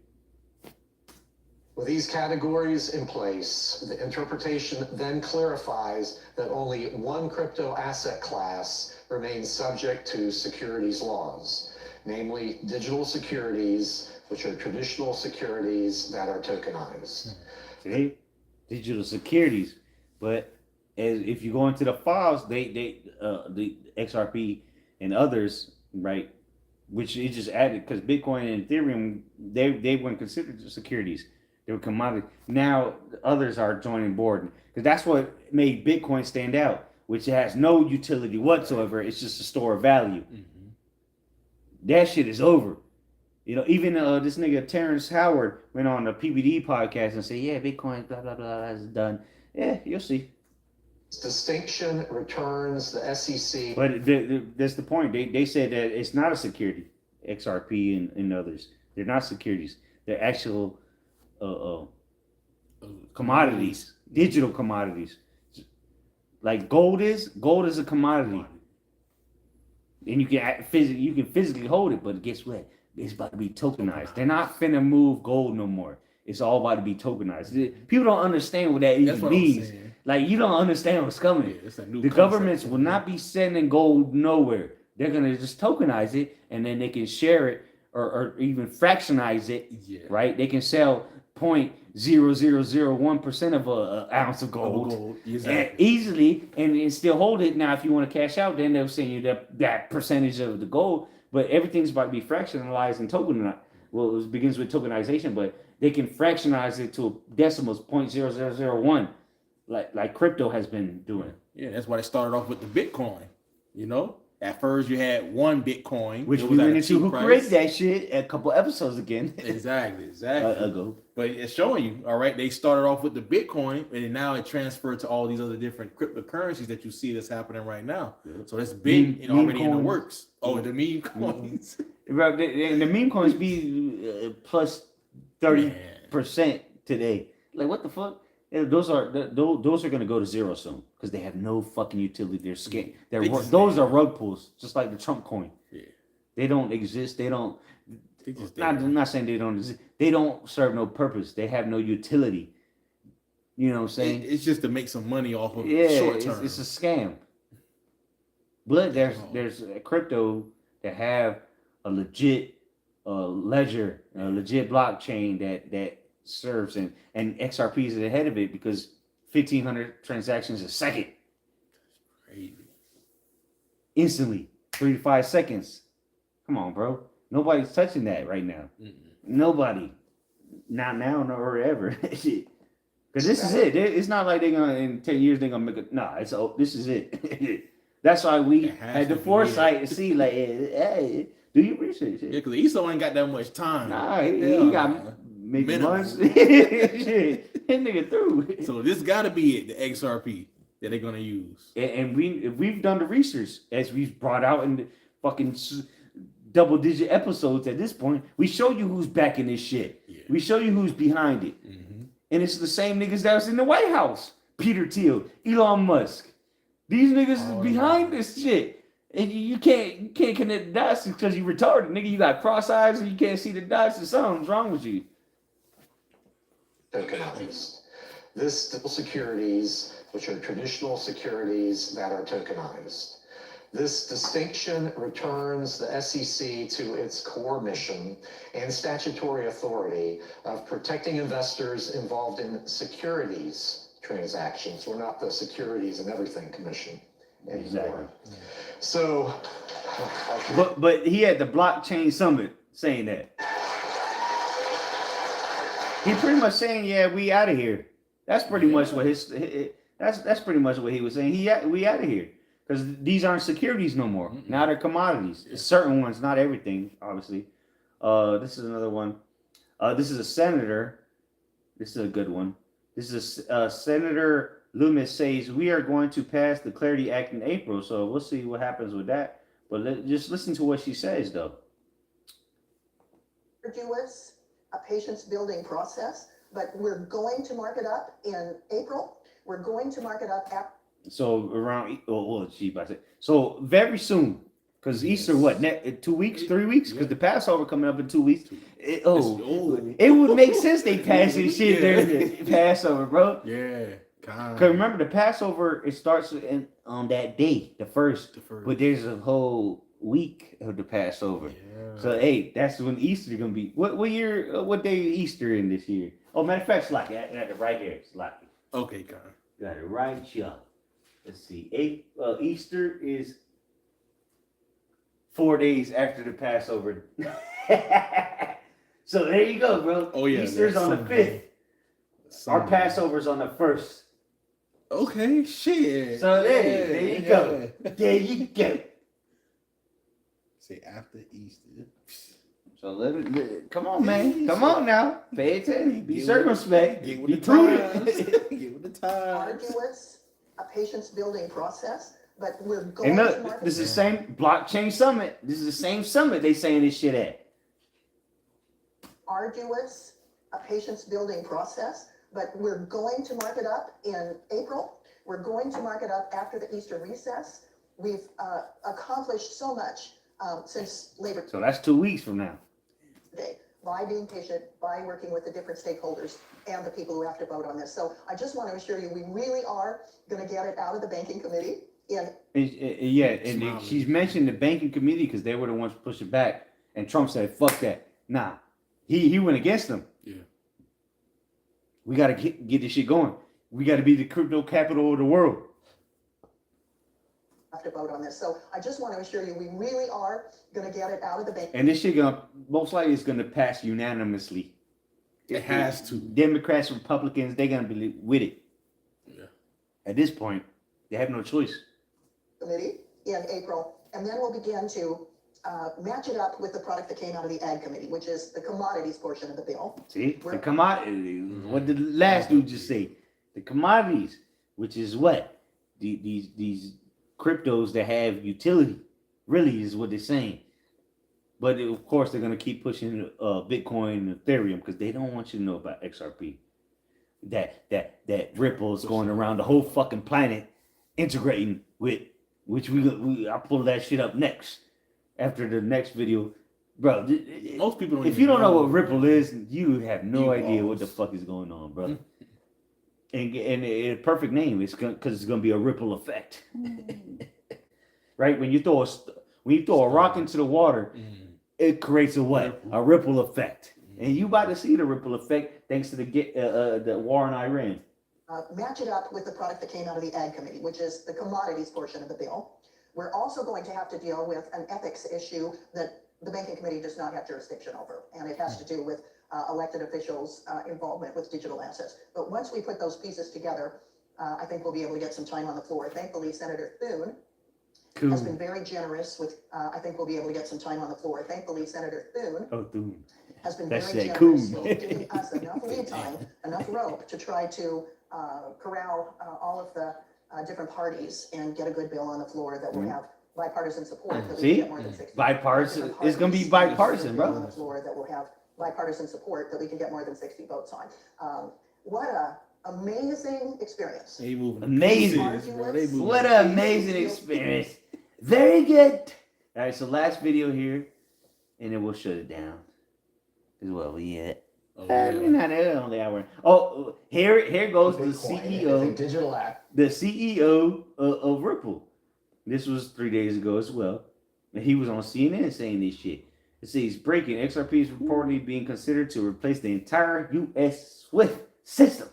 With these categories in place, the interpretation then clarifies that only one crypto asset class remains subject to securities laws, namely digital securities, which are traditional securities that are tokenized. See? Digital securities. But if you go into the files, the XRP and others, right, which it just added, because Bitcoin and Ethereum, they weren't considered securities. They were commodity. Now others are joining board, because that's what made Bitcoin stand out, which has no utility whatsoever. It's just a store of value. Mm-hmm. That shit is over. You know, even this nigga Terrence Howard went on the PBD podcast and said, yeah, Bitcoin, blah, blah, blah, is done. Yeah, you'll see. Distinction returns the SEC. But that's the point. They said that it's not a security, XRP and others. They're not securities. They're actual commodities, digital commodities. Like gold is a commodity. And you can physically hold it, but guess what? It's about to be tokenized. They're not finna move gold no more. It's all about to be tokenized. People don't understand what that even means. Like, you don't understand what's coming. Yeah, the governments will not be sending gold nowhere. They're gonna just tokenize it, and then they can share it or even fractionize it. Yeah. Right? They can sell 0.0001% of an ounce of gold, exactly. Easily, and still hold it. Now, if you want to cash out, then they'll send you that percentage of the gold. But everything's about to be fractionalized and tokenized. Well, it begins with tokenization, but they can fractionize it to decimals, 0.0001, like crypto has been doing. Yeah, that's why they started off with the Bitcoin. You know, at first you had one Bitcoin, which we went into who created that shit a couple episodes again. Exactly. Ago. But it's showing you, all right. They started off with the Bitcoin, and now it transferred to all these other different cryptocurrencies that you see that's happening right now. Yeah. So that's big, already in the works. Oh, the meme coins. Right, the meme coins be plus 30% today. Like, what the fuck? Those are going to go to zero soon because they have no fucking utility. They're scam. Those are rug pulls, just like the Trump coin. Yeah, they don't exist. They don't. I'm not saying they don't exist. They don't serve no purpose. They have no utility. You know what I'm saying? It's just to make some money off of short term. It's a scam. But there's a crypto that have a legit ledger, a legit blockchain that serves, and XRP is ahead of it because 1,500 transactions a second. That's crazy. Instantly, 3 to 5 seconds, Come on, bro. Nobody's touching that right now. Nobody. Not now nor ever. Because this is it. It's not like they're gonna in 10 years they're gonna make it. Nah, this is it. That's why we had the foresight to see, like, hey, do your research. Yeah, because ESO ain't got that much time. Nah, he got maybe months. That nigga through. So this got to be it, the XRP that they're gonna use. And we've done the research as we've brought out in the fucking double-digit episodes at this point. We show you who's backing this shit. Yeah. We show you who's behind it. And it's the same niggas that was in the White House. Peter Thiel, Elon Musk. These niggas is behind this shit. And you can't connect the dots because you retarded. Nigga, you got cross eyes and you can't see the dots. Something's wrong with you. Tokenized. This still securities, which are traditional securities that are tokenized. This distinction returns the SEC to its core mission and statutory authority of protecting investors involved in securities transactions. We're not the Securities and Everything Commission anymore. Exactly. So, but he had the blockchain summit saying that. He pretty much saying, yeah, we out of here. That's pretty much what that's pretty much what he was saying. We out of here. Because these aren't securities no more. Now they're commodities. Yeah. Certain ones, not everything, obviously. This is another one. This is a senator. This is a good one. This is Senator Loomis says we are going to pass the Clarity Act in April. So we'll see what happens with that. But just listen to what she says, though. Arduous, a patience building process, but we're going to mark it up in April. We're going to mark it up after. So around, so very soon, because Easter, what, 2 weeks, 3 weeks? Because the Passover coming up in 2 weeks. It would make sense they pass this shit during the Passover, bro. Yeah. Because remember, the Passover, it starts on that day, the first. But there's a whole week of the Passover. Yeah. So, hey, that's when Easter going to be. What year, what day is Easter in this year? Oh, matter of fact, Slocky, I got it right here, Slocky. Okay, Con. Got it right here. Let's see. Easter is 4 days after the Passover. So there you go, bro. Oh yeah. Easter's on the 5th. Our Passover's on the 1st. Okay, shit. So there you go. There you go. Say after Easter. So come on, man. Come on now. Pay attention. Be circumspect. Get with the times. Get with the times. Arduous. A patience building process, but we're going to market. This is the same blockchain summit. This is the same summit they saying this shit at. Arduous, a patience building process, but we're going to mark it up in April. We're going to mark it up after the Easter recess. We've accomplished so much since Labor Day. So that's 2 weeks from now. By being patient, by working with the different stakeholders and the people who have to vote on this. So I just want to assure you, we really are going to get it out of the banking committee. And she's mentioned the banking committee because they were the ones to push it back. And Trump said, fuck that. Nah, he went against them. Yeah. We got to get this shit going. We got to be the crypto capital of the world. Have to vote on this. So I just want to assure you, we really are going to get it out of the bank. And this shit most likely is going to pass unanimously. It has to. Democrats, Republicans, they're going to be with it. Yeah. At this point, they have no choice. Committee in April, and then we'll begin to match it up with the product that came out of the Ag Committee, which is the commodities portion of the bill. See, the commodities. What did the last dude just say? The commodities, which is what these cryptos that have utility, really is what they're saying. But of course, they're gonna keep pushing Bitcoin and Ethereum because they don't want you to know about XRP. That Ripple is going around the whole fucking planet, integrating with which I'll pull that shit up next after the next video, bro. Most people don't. If you don't know what Ripple is, you have no idea what the fuck is going on, bro. And a perfect name is because it's gonna be a ripple effect, right? When you throw a rock into the water, it creates a what? A ripple effect, and you about to see the ripple effect thanks to the war in Iran. Match it up with the product that came out of the Ag Committee, which is the commodities portion of the bill. We're also going to have to deal with an ethics issue that the banking committee does not have jurisdiction over, and it has to do with elected officials' involvement with digital assets. But once we put those pieces together, I think we'll be able to get some time on the floor. Thankfully, Senator Thune has been very generous with, I think we'll be able to get some time on the floor. Thankfully, Senator Thune has been That's very that generous coon. with giving us enough lead time, enough rope to try to corral all of the different parties and get a good bill on the floor that will have bipartisan support. That we See? can get more than 60 Bipartisan. different It's gonna be parties bipartisan, and get a bill bro. on the floor that will have bipartisan support that we can get more than 60 votes on. What a amazing experience. They moving Amazing. pieces, bro. They moving What an amazing experience. Very good. All right, so last video here, and then we'll shut it down. As well, yeah. Oh, We're not only hour. Oh, here goes the Bitcoin is a CEO, digital app. the CEO of Ripple. This was 3 days ago as well, and he was on CNN saying this shit. It says breaking XRP is reportedly being considered to replace the entire U.S. SWIFT system.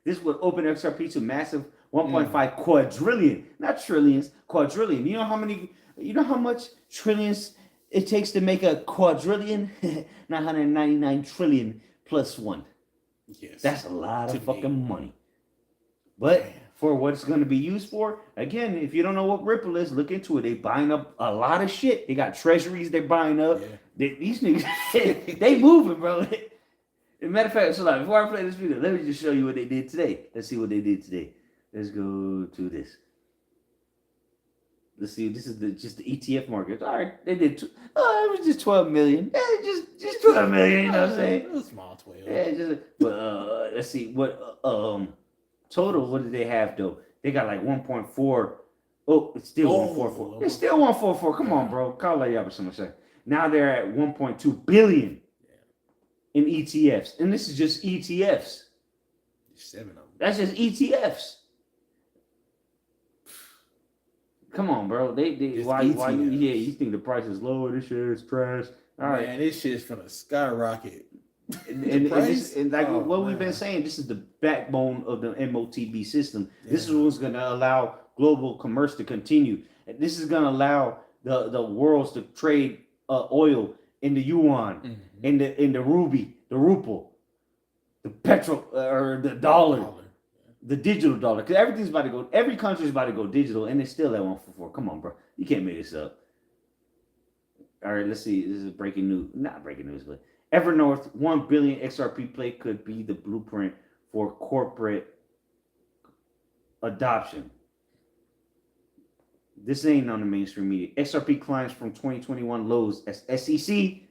This would open XRP to massive 1.5 quadrillion, not trillions, quadrillion. You know how much trillions it takes to make a quadrillion? 999 trillion plus one. Yes. That's a lot of Today. fucking money. But for what it's going to be used for, again, if you don't know what Ripple is, look into it. They buying up a lot of shit. They got treasuries they're buying up. Yeah. These niggas, they moving, bro. As a matter of fact, so like, before I play this video, let me just show you what they did today. Let's see what they did today. Let's go to this. Let's see. This is just the ETF market. All right, they did. It was just 12 million. Just 12 million. You know what I'm saying? A small 12. Yeah, but let's see what total. What did they have though? They got like 1.4. Oh, it's still 144. It's still 144. Come on, bro. Call that up or something. Now they're at 1.2 billion in ETFs, and this is just ETFs. 7 of them. That's just ETFs. Come on, bro. They Just why ETFs. you think the price is low? This shit is trash. All right. Man, this shit's gonna skyrocket. And price? like Oh, what we've man. been saying, this is the backbone of the MOTB system. This is Yeah. what's going to allow global commerce to continue. And this is going to allow the worlds to trade oil in the yuan, in the ruby, the ruble, the petrol, or the dollar, the digital dollar. Because everything's about to go. Every country's about to go digital, and it's still at 144. Come on, bro. You can't make this up. All right, let's see. This is breaking news. Not breaking news, but Evernorth 1 billion XRP play could be the blueprint for corporate adoption. This ain't on the mainstream media. XRP climbs from 2021 lows as SEC.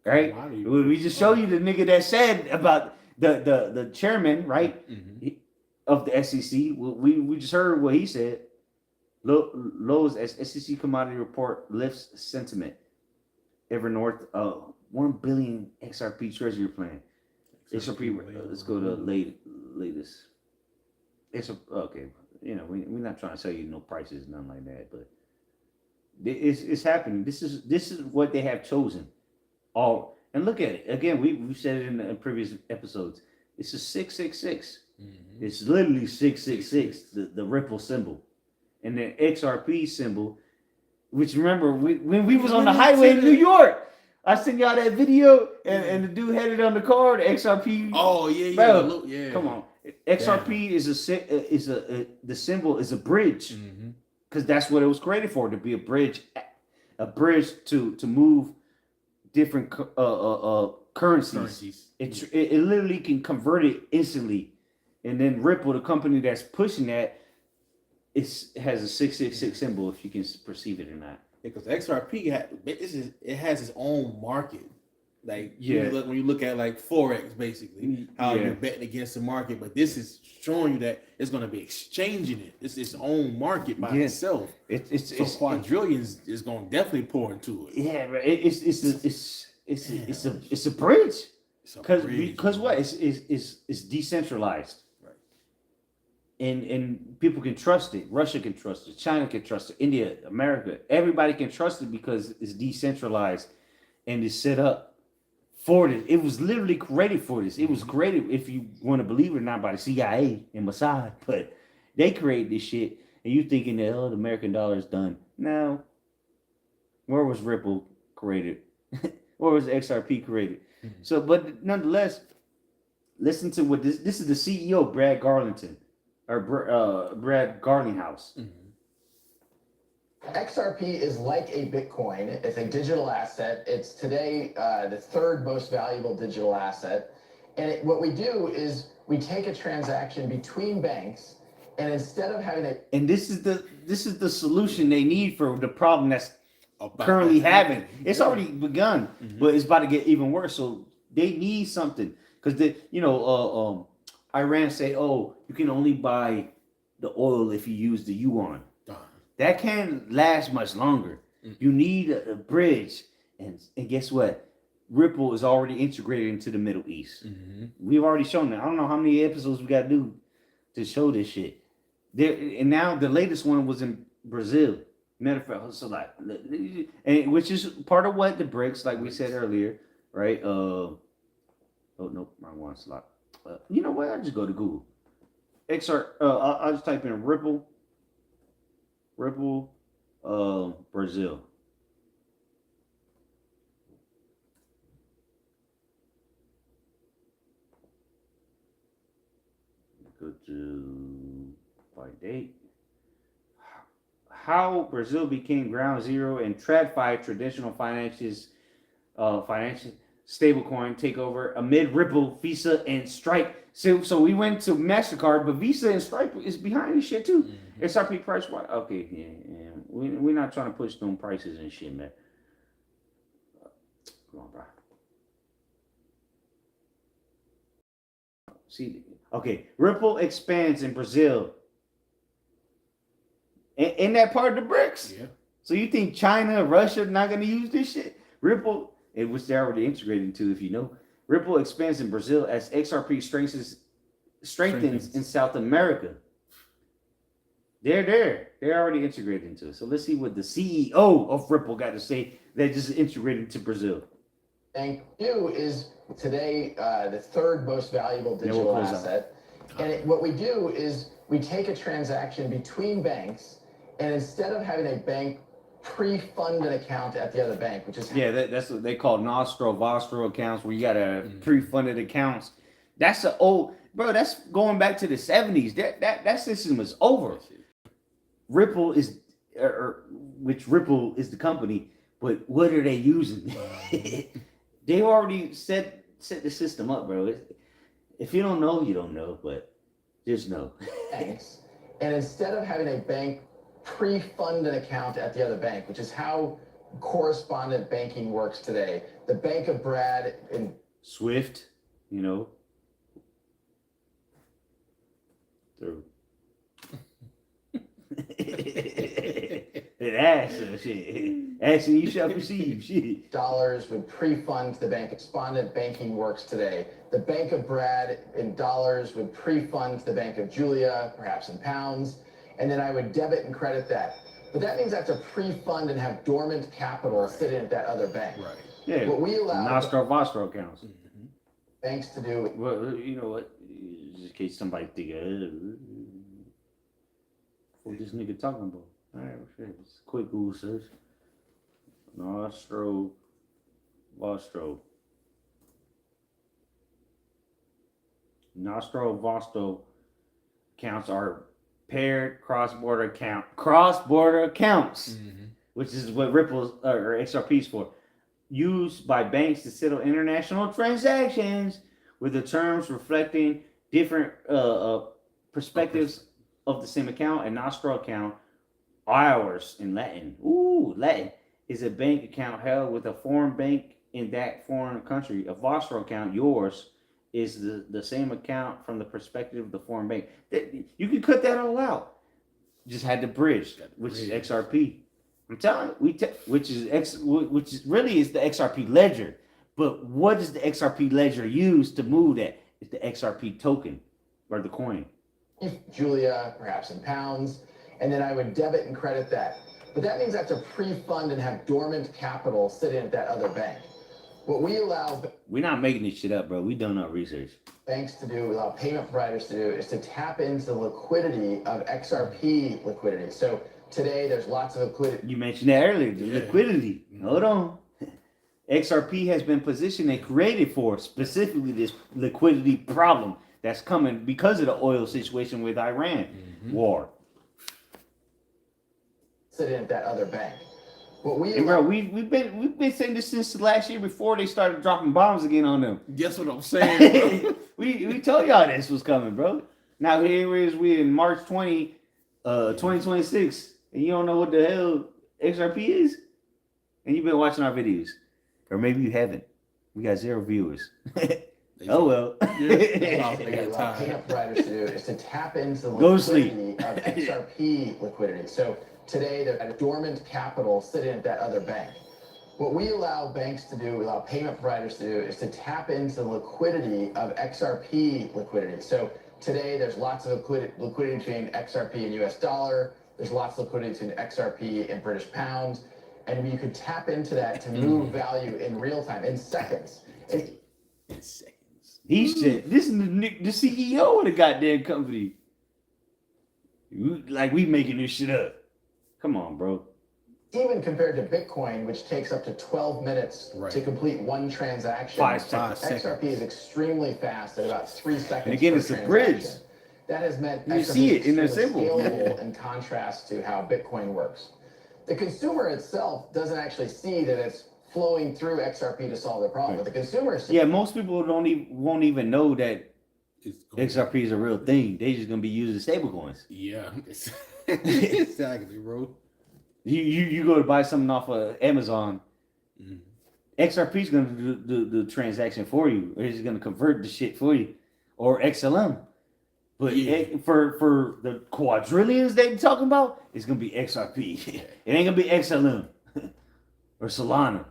Right? Why do you- We just showed you the nigga that said about the chairman, right? Of the SEC. We just heard what he said. Lows as SEC commodity report lifts sentiment. Evernorth 1 billion XRP treasury plan. XRP. Let's go to latest. Okay. You know, we're not trying to sell you no prices, nothing like that, but it's happening. This is what they have chosen. All and look at it again. We've said it in previous episodes. It's a 666. It's literally 666. The Ripple symbol, and the XRP symbol. Which remember when we was on the highway in New York. I sent y'all that video, and the dude had it on the car. The XRP. Oh yeah, Bro, look, yeah. Come on, XRP is the symbol is a bridge, because that's what it was created for, to be a bridge to move different currencies. It literally can convert it instantly, and then Ripple, the company that's pushing that, has a 666 symbol. If you can perceive it or not. Because XRP it has its own market. Like Yeah. when you look at like Forex, basically how you're betting against the market, but this is showing you that it's going to be exchanging it. It's its own market by itself. It's quadrillions is going to definitely pour into it. Yeah, bro. It's a bridge. Because what? It's decentralized. And people can trust it. Russia can trust it. China can trust it. India, America, everybody can trust it because it's decentralized and it's set up for this. It was literally created for this. It was created, if you want to believe it or not, by the CIA and Mossad, but they created this shit. And you thinking that the American dollar is done? No. Where was Ripple created? or was XRP created? So, but nonetheless, listen to what this is the CEO, Brad Garlington, or Brad Garlinghouse. XRP is like a Bitcoin. It's a digital asset. It's today the third most valuable digital asset. And what we do is we take a transaction between banks, and instead of having a And this is the solution they need for the problem that's currently having. It's already begun, but it's about to get even worse. So they need something because Iran say, oh, you can only buy the oil if you use the yuan. That can't last much longer. You need a bridge, and guess what? Ripple is already integrated into the Middle East. We've already shown that. I don't know how many episodes we got to do to show this shit. There, and now the latest one was in Brazil. Matter of fact, so like, and which is part of what the BRICS, like we said earlier, right? Oh no, wrong one slot. You know what? I'll just go to Google. I'll just type in Ripple, Brazil. Go to by date. How Brazil became ground zero and TradFi traditional financial stablecoin takeover amid Ripple, Visa, and Stripe. So we went to MasterCard, but Visa and Stripe is behind this shit too. XRP price wide. Okay, yeah. We're not trying to push them prices and shit, man. Come on, bro. See, okay, Ripple expands in Brazil. In that part of the BRICS. Yeah. So you think China, Russia not going to use this shit? Ripple, which they're already integrated into, if you know. Ripple expands in Brazil as XRP strengthens in South America. They're there. They're already integrated into it. So let's see what the CEO of Ripple got to say that just integrated to Brazil. Bank do is today the third most valuable digital asset. And what we do is we take a transaction between banks, and instead of having a bank pre-fund an account at the other bank, which is that's what they call Vostro accounts, where you got a pre-funded accounts. That's an old that's going back to the 70s. That system is over. Ripple is, which Ripple is the company, but what are they using? They already set the system up, bro. If you don't know, you don't know, but just know. Thanks. And instead of having a bank pre-fund an account at the other bank, which is how correspondent banking works today, the Bank of Brad in Swift, through. Action you shall receive. Shit. Dollars would pre-fund the bank. Correspondent banking works today. The Bank of Brad in dollars would pre-fund the Bank of Julia, perhaps in pounds, and then I would debit and credit that. But that means I have to pre-fund and have dormant capital sitting at that other bank. Right. Yeah. What we allow Vostro accounts. Banks to do. Well, you know what? Just in case somebody think, what this nigga talking about? All right, shit. It's a quick Google search. Vostro. Vostro accounts are paired cross-border accounts, which is what Ripple or XRP is for, used by banks to settle international transactions with the terms reflecting different perspectives of the same account. A Nostro account, ours in Latin. Latin is a bank account held with a foreign bank in that foreign country. A Vostro account, yours, is the same account from the perspective of the foreign bank. You can cut that all out. Just had the bridge, which is XRP. I'm telling you, which is really the XRP ledger. But what does the XRP ledger use to move that? It's the XRP token or the coin. Julia, perhaps in pounds, and then I would debit and credit that. But that means I have to pre-fund and have dormant capital sitting at that other bank. What we allow... We're not making this shit up, bro. We done our research. Banks to do, we allow payment providers to do, is to tap into the liquidity of XRP liquidity. So today there's lots of liquidity. You mentioned that earlier, the liquidity. Hold on. XRP has been positioned and created for specifically this liquidity problem that's coming because of the oil situation with Iran war. Sit in at that other bank. What we And bro, we've been saying this since last year before they started dropping bombs again on them. Guess what I'm saying, bro? we told y'all this was coming, bro. Now here is we in March 2026, and you don't know what the hell XRP is, and you've been watching our videos, or maybe you haven't. We got 0 viewers. Oh well. Yeah. what we allow payment providers to do is to tap into the Go to sleep. liquidity of XRP liquidity. So today, they're at a dormant capital sitting at that other bank. What we allow banks to do, we allow payment providers to do, is to tap into the liquidity of XRP liquidity. So today, there's lots of liquidity between XRP and US dollar. There's lots of liquidity between XRP and British pound. And you could tap into that to move value in real time, in seconds. He said, "This is the CEO of the goddamn company. Like we making this shit up. Come on, bro." Even compared to Bitcoin, which takes up to 12 minutes Right. to complete one transaction, 5 seconds. XRP is extremely fast at about 3 seconds. And again, per it's a transaction. bridge. That has meant You XRP see is it in the extremely symbol. scalable in contrast to how Bitcoin works. The consumer itself doesn't actually see that it's flowing through XRP to solve the problem. But the consumer sees Yeah, most people won't even know that It's going- XRP is a real thing. They just gonna be using stablecoins. Yeah. Exactly, bro. You go to buy something off of Amazon, Mhm. XRP is gonna do the transaction for you, or it's gonna convert the shit for you, or XLM. But Yeah. for the quadrillions they talking about, it's gonna be XRP. It ain't gonna be XLM or Solana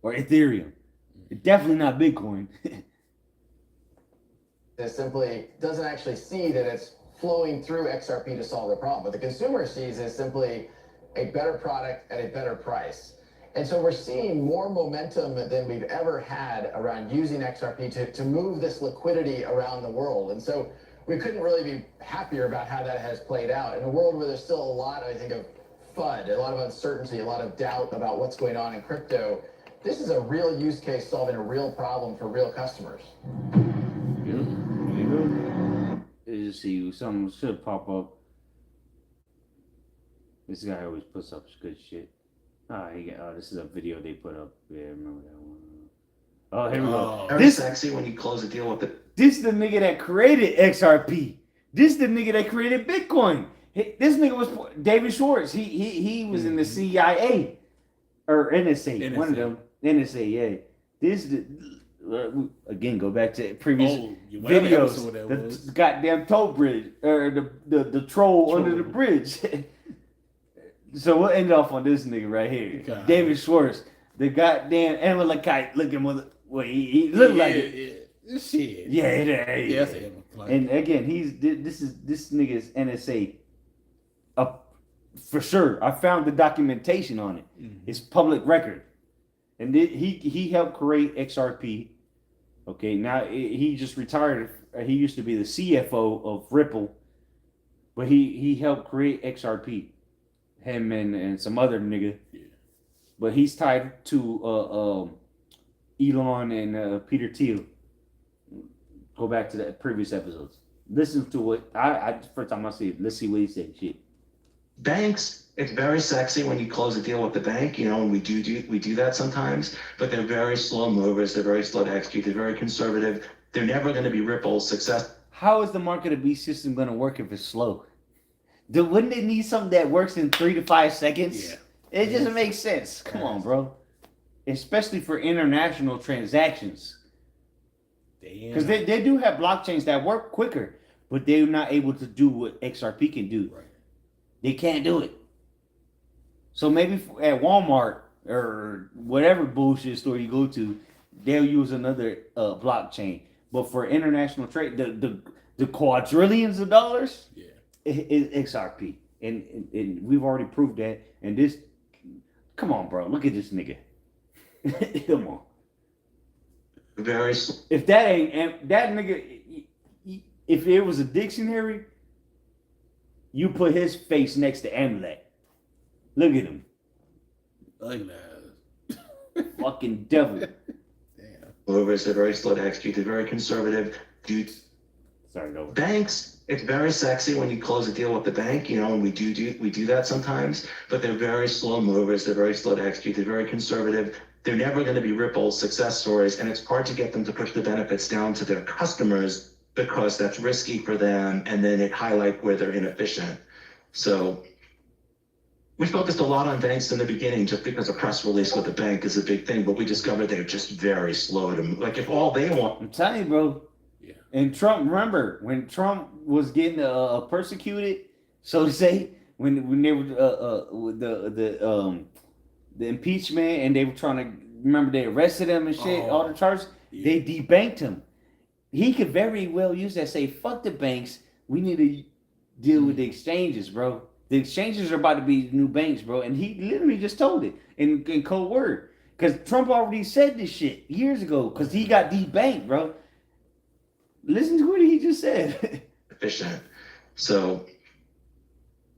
or Ethereum. It's definitely not Bitcoin. it simply doesn't actually see that it's flowing through XRP to solve the problem. But the consumer sees is simply a better product at a better price. And so we're seeing more momentum than we've ever had around using XRP to move this liquidity around the world. And so we couldn't really be happier about how that has played out in a world where there's still a lot, I think, of FUD, a lot of uncertainty, a lot of doubt about what's going on in crypto. This is a real use case solving a real problem for real customers. Let's see, something should pop up. This guy always puts up good shit. This is a video they put up. Yeah, I remember that one. Oh, here we go. Very sexy when you close a deal with the. This the nigga that created XRP. This the nigga that created Bitcoin. This nigga was David Schwartz. He was in the CIA or NSA. One of them. NSA, yeah. This again, go back to previous videos. The goddamn toll bridge or the troll under the bridge. So we'll end off on this nigga right here, God. David Schwartz, the goddamn Amalekite looking mother. Well, he looked like it. Shit. Yeah. That's him. And again, this nigga's NSA. For sure, I found the documentation on it. It's public record, and he helped create XRP. Okay, now he just retired. He used to be the CFO of Ripple, but he helped create XRP. Him and some other nigga. Yeah. But he's tied to Elon and Peter Thiel. Go back to the previous episodes. Listen to what I first time I see it. Let's see what he said. Shit. Banks, it's very sexy when you close a deal with the bank, and we do that sometimes, but they're very slow movers, they're very slow to execute, they're very conservative. They're never going to be Ripple's success. How is the market of beast system going to work if it's slow? Wouldn't it need something that works in 3 to 5 seconds? Yeah. It doesn't make sense. Come on, bro. Especially for international transactions. Because they do have blockchains that work quicker, but they're not able to do what XRP can do. Right. They can't do it. So maybe at Walmart or whatever bullshit store you go to, they'll use another blockchain. But for international trade, the quadrillions of dollars, Yeah. is XRP, and we've already proved that. And this, come on, bro, look at this nigga. Come on. Very. If that ain't that nigga, if it was a dictionary, you put his face next to Amalek. Look at him. Like that. Fucking devil. Damn. Movers, they're very slow to execute. They're very conservative. Sorry, no. Banks, it's very sexy when you close a deal with the bank, and we do that sometimes, but they're very slow movers. They're very slow to execute. They're very conservative. They're never going to be Ripple success stories, and it's hard to get them to push the benefits down to their customers because that's risky for them, and then it highlights where they're inefficient. So we focused a lot on banks in the beginning just because a press release with the bank is a big thing, but we discovered they're just very slow to move. Like if all they want. I'm telling you, bro. Yeah. And Trump, remember when Trump was getting persecuted, so to say, when they were with the impeachment and they were trying to remember they arrested him and shit, all the charges, they debanked him. He could very well use that, say, fuck the banks, we need to deal with the exchanges, bro. The exchanges are about to be new banks, bro. And he literally just told it in cold word. Because Trump already said this shit years ago because he got debanked, bro. Listen to what he just said. Efficient. So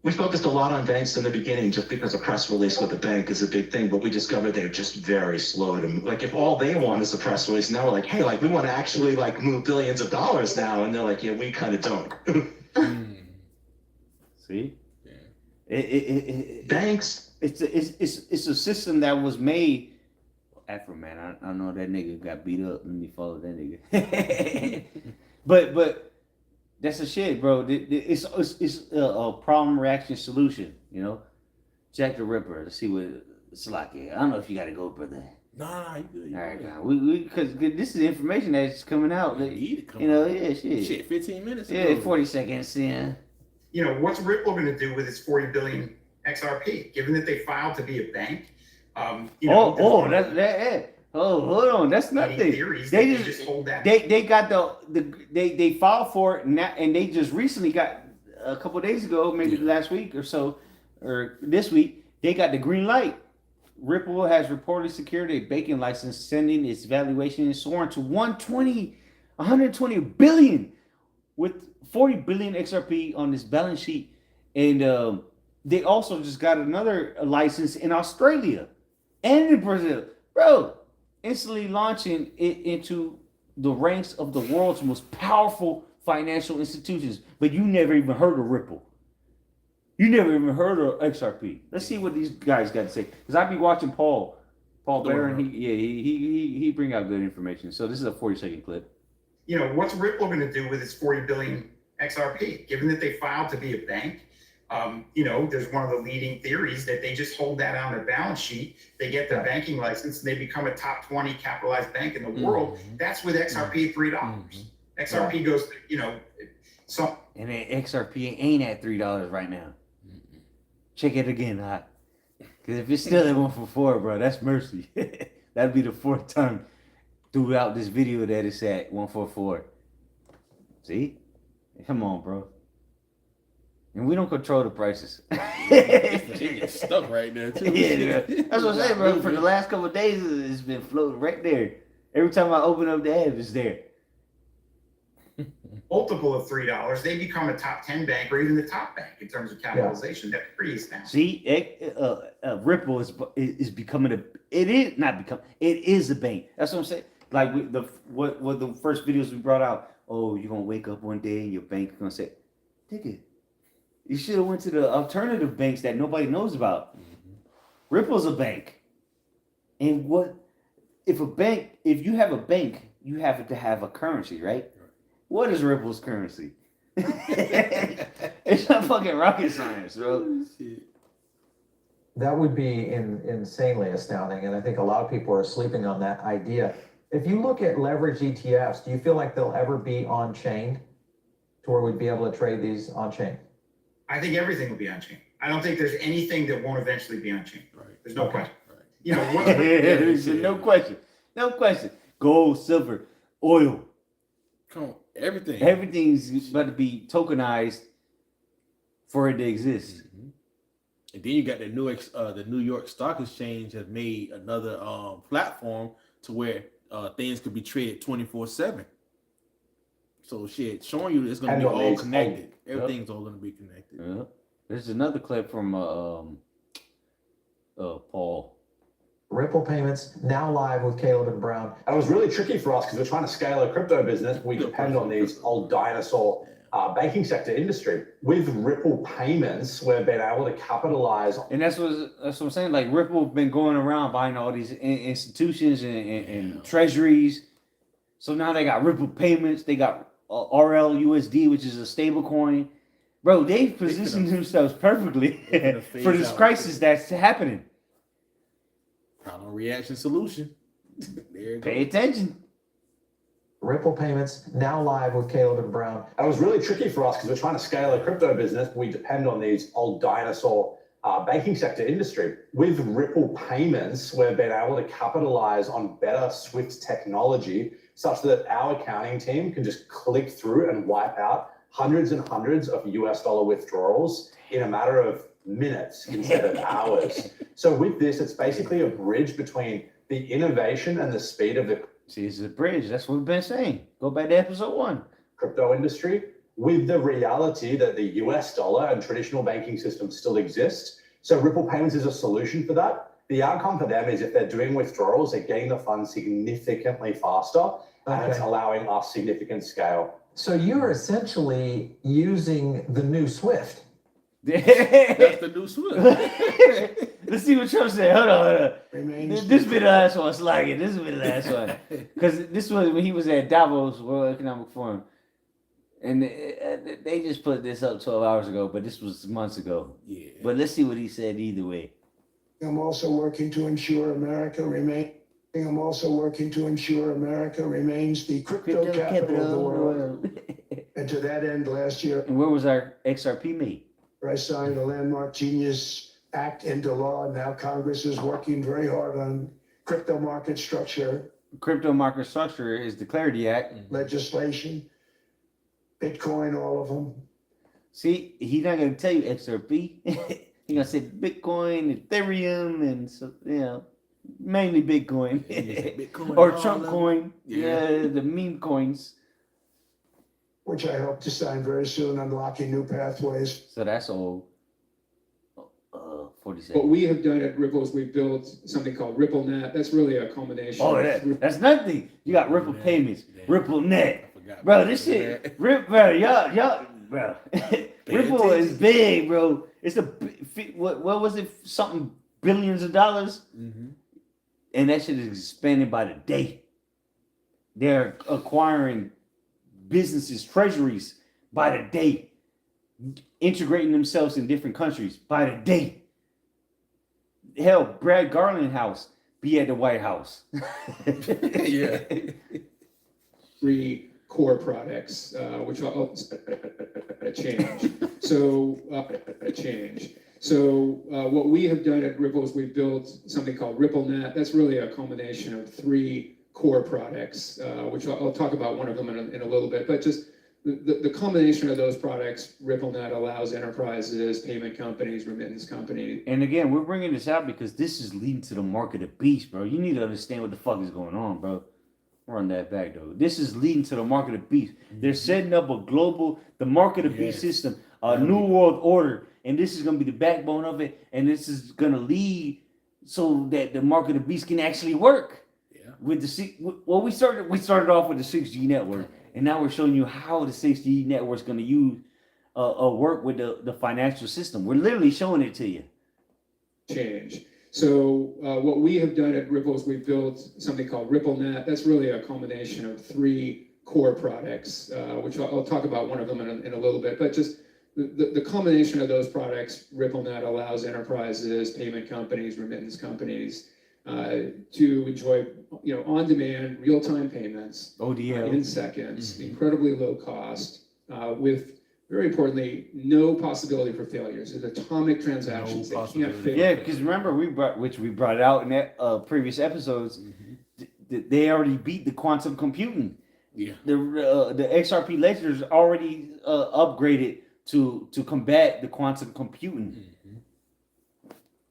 we focused a lot on banks in the beginning just because a press release with the bank is a big thing, but we discovered they're just very slow to move. Like if all they want is a press release, now we're like, hey, like we want to actually like move billions of dollars now. And they're like, yeah, we kind of don't. See? Banks. It's a system that was made. Afro man, I know that nigga got beat up. Let me follow that nigga. but that's the shit, bro. It's a problem reaction solution. Jack the Ripper. Let's see what it's like. I don't know if you got to go, brother. Nah, you good. All right, now we because this is information that's coming out. That, yeah, shit. Shit, 15 minutes. Yeah, ago. 40 seconds. Yeah. What's Ripple going to do with its 40 billion XRP? Given that they filed to be a bank, hold on, that's nothing. They just hold that. They got they filed for it now, and they just recently got a couple of days ago, maybe last week or so, or this week, they got the green light. Ripple has reportedly secured a banking license, sending its valuation soaring to 120 billion, with 40 billion XRP on this balance sheet, and they also just got another license in Australia and in Brazil, bro. Instantly launching it into the ranks of the world's most powerful financial institutions. But you never even heard of Ripple. You never even heard of XRP. Let's see what these guys got to say. Because I be watching Paul Barron. He bring out good information. So this is a 40-second clip. What's Ripple going to do with its 40 billion XRP? Given that they filed to be a bank, there's one of the leading theories that they just hold that on their balance sheet. They get their banking license and they become a top 20 capitalized bank in the world. That's with XRP $3. XRP goes, and then XRP ain't at $3 right now. Check it again, because if it's still at 144, bro, that's mercy. That'd be the fourth time throughout this video that it's at 144. See? Come on, bro. And we don't control the prices. It's stuck right there, too. Yeah, that's what I'm saying, bro. For the last couple of days, it's been floating right there. Every time I open up the app, it's there. Multiple of $3, they become a top 10 bank or even the top bank in terms of capitalization. That's pretty astounding. See, Ripple is becoming it is a bank. That's what I'm saying. Like what the first videos we brought out. Oh, you're gonna wake up one day and your bank's gonna say, "Nigga, you should have went to the alternative banks that nobody knows about." Ripple's a bank, and if you have a bank, you have to have a currency, right? What is Ripple's currency? It's not fucking rocket science, bro. That would be insanely astounding, and I think a lot of people are sleeping on that idea. If you look at leverage ETFs, do you feel like they'll ever be on-chain to where we'd be able to trade these on-chain? I think everything will be on-chain. I don't think there's anything that won't eventually be on-chain. Right. There's no question. Right. No question. No question. Gold, silver, oil. Come on, everything. Everything's about to be tokenized for it to exist. And then you got the New York Stock Exchange has made another platform to where things could be traded 24/7. So shit, showing you it's gonna be all connected. Everything's all gonna be connected. There's another clip from Paul Ripple payments now live with Caleb and Brown. And it was really tricky for us because we're trying to scale a crypto business. We depend on these old dinosaur banking sector industry. With Ripple payments, we've been able to capitalize. And that's what I'm saying. Like Ripple been going around buying all these institutions and treasuries. So now they got Ripple payments. They got RLUSD, which is a stable coin. Bro, they've positioned themselves perfectly for this crisis that's happening. Problem reaction solution. Pay attention. Ripple payments now live with Caleb and Brown. And it was really tricky for us because we're trying to scale a crypto business. We depend on these old dinosaur banking sector industry. With Ripple payments, we've been able to capitalize on better Swift technology such that our accounting team can just click through and wipe out hundreds and hundreds of US dollar withdrawals in a matter of minutes instead of hours. So with this, it's basically a bridge between the innovation and the speed of the See, it's a bridge. That's what we've been saying. Go back to episode 1. Crypto industry with the reality that the US dollar and traditional banking systems still exist. So Ripple payments is a solution for that. The outcome for them is if they're doing withdrawals, they're getting the funds significantly faster, and it's allowing us significant scale. So you're essentially using the new Swift. That's the new Swift. Let's see what Trump said. Hold on. This be the last one. Slag it. This will be the last one. Because this was when he was at Davos World Economic Forum. And they just put this up 12 hours ago, but this was months ago. Yeah. But let's see what he said either way. I'm also working to ensure America remains the crypto capital of the world. And to that end, last year, And where was our XRP made? I signed the Landmark Genius Act into law. Now Congress is working very hard on crypto market structure Crypto market structure is the Clarity Act. legislation, Bitcoin, all of them. See, he's not going to tell you XRP. He's going to say Bitcoin, Ethereum, and so, mainly Bitcoin. Bitcoin Or all Trump of them. coin. Yeah. Yeah, the meme coins. Which I hope to sign very soon, unlocking new pathways. So that's old. 40 What seconds. we have done at Ripple is we've built something called RippleNet. That's really a combination. Oh, of that's nothing. You got Ripple payments, Ripple Net. forgot Bro, about this that. shit, bro, y'all, bro. Ripple is big, bro. It's what was it? Something billions of dollars, and that shit is expanding by the day. They're acquiring businesses, treasuries by the day, integrating themselves in different countries by the day. Hell, Brad Garland house be at the White House. Yeah. 3 core products, which I'll change. So what we have done at Ripple is we've built something called RippleNet. That's really a combination of 3 core products, which I'll talk about one of them in a little bit. But just the combination of those products, RippleNet allows enterprises, payment companies, remittance companies. And again, we're bringing this out because this is leading to the market of beast, bro. You need to understand what the fuck is going on, bro. Run that back, though. This is leading to the market of beast. They're setting up the market of beast system, a new world order, and this is going to be the backbone of it. And this is going to lead so that the market of beast can actually work. Yeah. With we started off with the 6G network, and now we're showing you how the 6G network is going to use work with the financial system. We're literally showing it to you. Change. So what we have done at Ripple is we've built something called RippleNet. That's really a combination of 3 core products, which I'll talk about one of them in a little bit. But just the combination of those products, RippleNet allows enterprises, payment companies, remittance companies to enjoy, on-demand, real-time payments ODL in seconds, incredibly low cost, with very importantly, no possibility for failures. It's atomic transactions. They can't fail. Yeah, because remember we brought it out in that previous episodes. They already beat the quantum computing. Yeah. The XRP ledger is already upgraded to combat the quantum computing.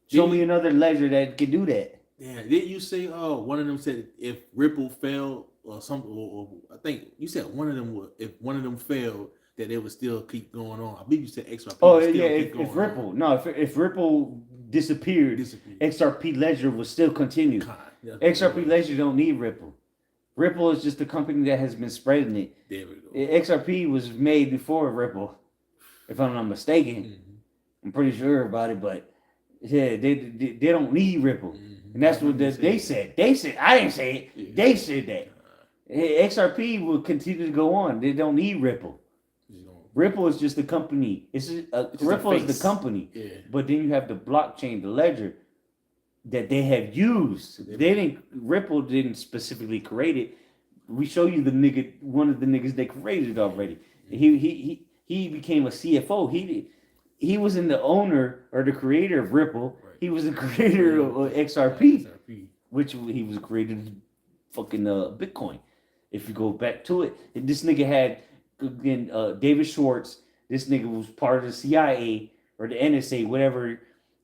Show me another ledger that can do that. Yeah, didn't you say? Oh, one of them said if Ripple failed or something, or I think you said one of them would. If one of them failed, that they would still keep going on. I believe you said XRP. Oh would still yeah, keep going if Ripple, no, if Ripple disappeared, XRP Ledger will still continue. Yeah. XRP Ledger don't need Ripple. Ripple is just a company that has been spreading it. There we go. XRP was made before Ripple, if I'm not mistaken. I'm pretty sure about it, but yeah, they don't need Ripple, and that's what they said. They said, I didn't say it. Yeah. They said that. XRP will continue to go on. They don't need Ripple. Ripple is just a company. Ripple is the company, but then you have the blockchain, the ledger that they have used. Ripple didn't specifically create it. We show you one of the niggas they created already. He became a CFO. He wasn't the owner or the creator of Ripple. Right. He was the creator of XRP, which he was creator of fucking Bitcoin. If you go back to it, and this nigga had again David Schwartz. This nigga was part of the CIA or the NSA, whatever,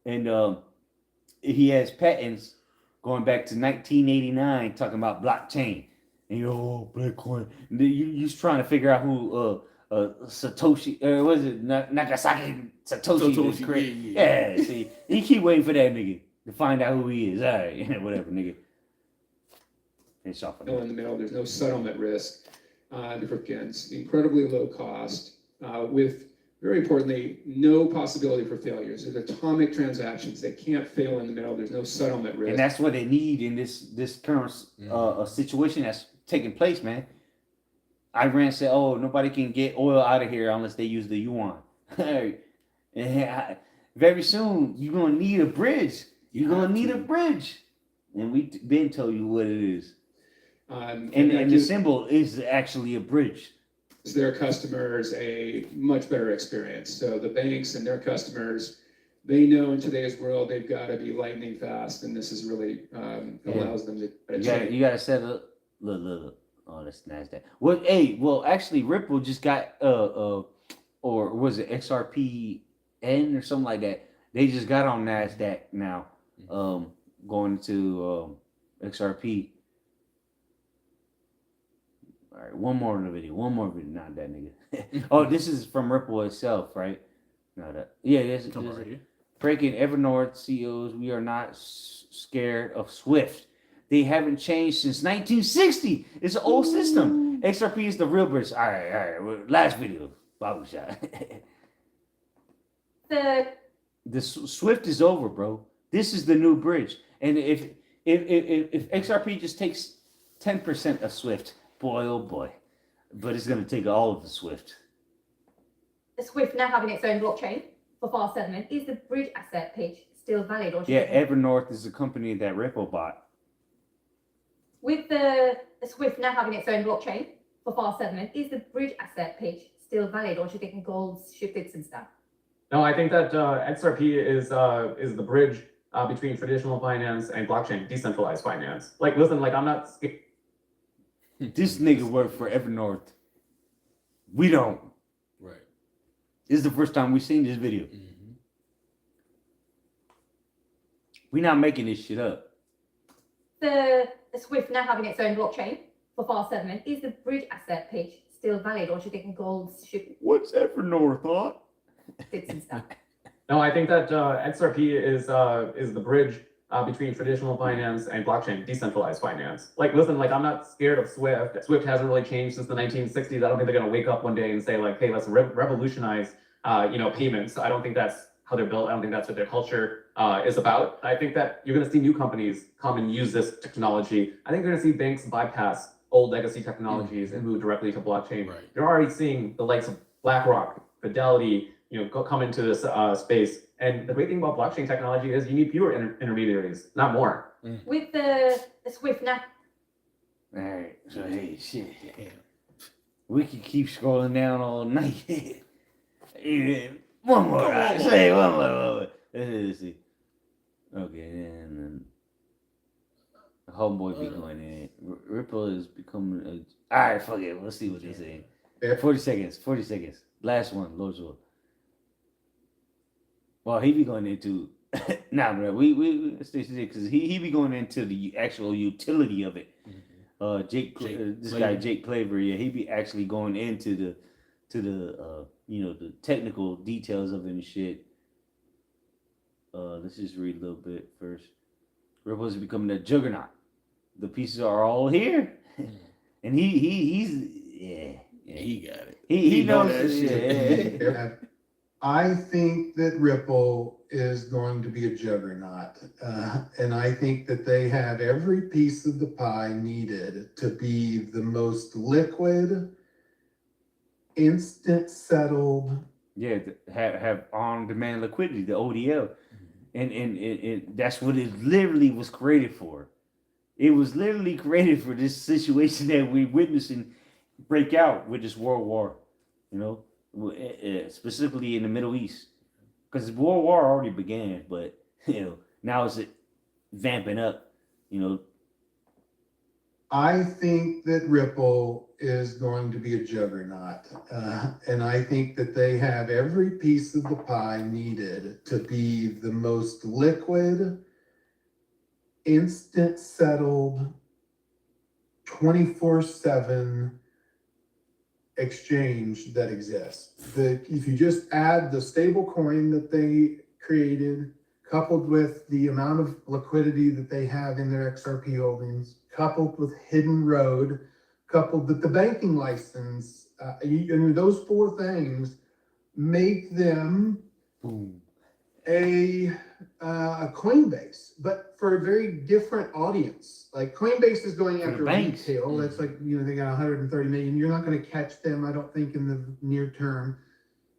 and he has patents going back to 1989 talking about blockchain. And Bitcoin. You're trying to figure out who Satoshi, or was it Nagasaki Satoshi? Yeah, see, you keep waiting for that nigga to find out who he is. All right, whatever, nigga. Finish off. No, in the middle, there's no settlement risk. The cryptocurrencies, incredibly low cost, with very importantly, no possibility for failures. There's atomic transactions. They can't fail in the middle. There's no settlement risk. And that's what they need in this current situation that's taking place, man. Iran said, "Oh, nobody can get oil out of here unless they use the yuan." Very soon, you're gonna need a bridge. You're gonna need a bridge, and we've been told you what it is. And the symbol is actually a bridge. Their customers a much better experience. So the banks and their customers, they know in today's world they've got to be lightning fast, and this is really allows them to. You gotta set up. Look. Oh, that's Nasdaq. Well, actually, Ripple just got or was it XRPN or something like that? They just got on Nasdaq now, going to XRP. All right, one more video, not that nigga. Oh, this is from Ripple itself, right? No, this is right here. Breaking Evernorth CEOs, we are not scared of Swift. They haven't changed since 1960. It's an old system. XRP is the real bridge. All right. Last video, Bible shot. The Swift is over, bro. This is the new bridge. And if XRP just takes 10% of Swift, boy, oh boy. But it's going to take all of the Swift. The Swift now having its own blockchain for fast settlement. Is the bridge asset page still valid? Or Evernorth is a company that Ripple bought. With the Swift now having its own blockchain for fast settlement, is the bridge asset page still valid, or should it get gold shifted since that? No, I think that XRP is the bridge between traditional finance and blockchain, decentralized finance. Like, listen, I'm not. This nigga worked for Evernorth. We don't. Right. This is the first time we've seen this video. We're not making this shit up. The Swift now having its own blockchain for fast settlement, is the bridge asset page still valid, or should it get gold shifted? What's Evernorth thought? Since that. No, I think that XRP is the bridge between traditional finance and blockchain, decentralized finance. Like, listen, I'm not scared of Swift. Swift hasn't really changed since the 1960s. I don't think they're gonna wake up one day and say hey, let's revolutionize, payments. I don't think that's how they're built. I don't think that's what their culture is about. I think that you're gonna see new companies come and use this technology. I think you're gonna see banks bypass old legacy technologies and move directly to blockchain. Right. You're already seeing the likes of BlackRock, Fidelity, come into this space. And the great thing about blockchain technology is you need fewer intermediaries, not more. With the Swift now. All right. So hey, shit. Damn. We can keep scrolling down all night. One more. Say one more. Let's see. Okay, and then homeboy be going in. Ripple is becoming a. All right, fuck it. Let's see what they say. 40 seconds. 40 seconds. Last one. Lord's will. Well, he be going into. Bro. We stay because he be going into the actual utility of it. Jake Claver, he be actually going into the the technical details of it and shit. let's just read a little bit first. Ripple is becoming a juggernaut. The pieces are all here, and he's he got it. He knows that shit. Yeah. I think that Ripple is going to be a juggernaut, and I think that they have every piece of the pie needed to be the most liquid, instant settled. Yeah, have on-demand liquidity, the ODL, and that's what it literally was created for. It was literally created for this situation that we're witnessing break out with this world war, you know, specifically in the Middle East, because World War already began, but you know now it's vamping up, you know. I think that Ripple is going to be a juggernaut, and I think that they have every piece of the pie needed to be the most liquid, instant settled, 24/7 exchange that exists. If you just add the stable coin that they created, coupled with the amount of liquidity that they have in their XRP holdings, coupled with Hidden Road, coupled with the banking license, those four things make them a Coinbase, but for a very different audience. Like Coinbase is going after banks. retail. That's like, they got 130 million. You're not going to catch them, I don't think, in the near term.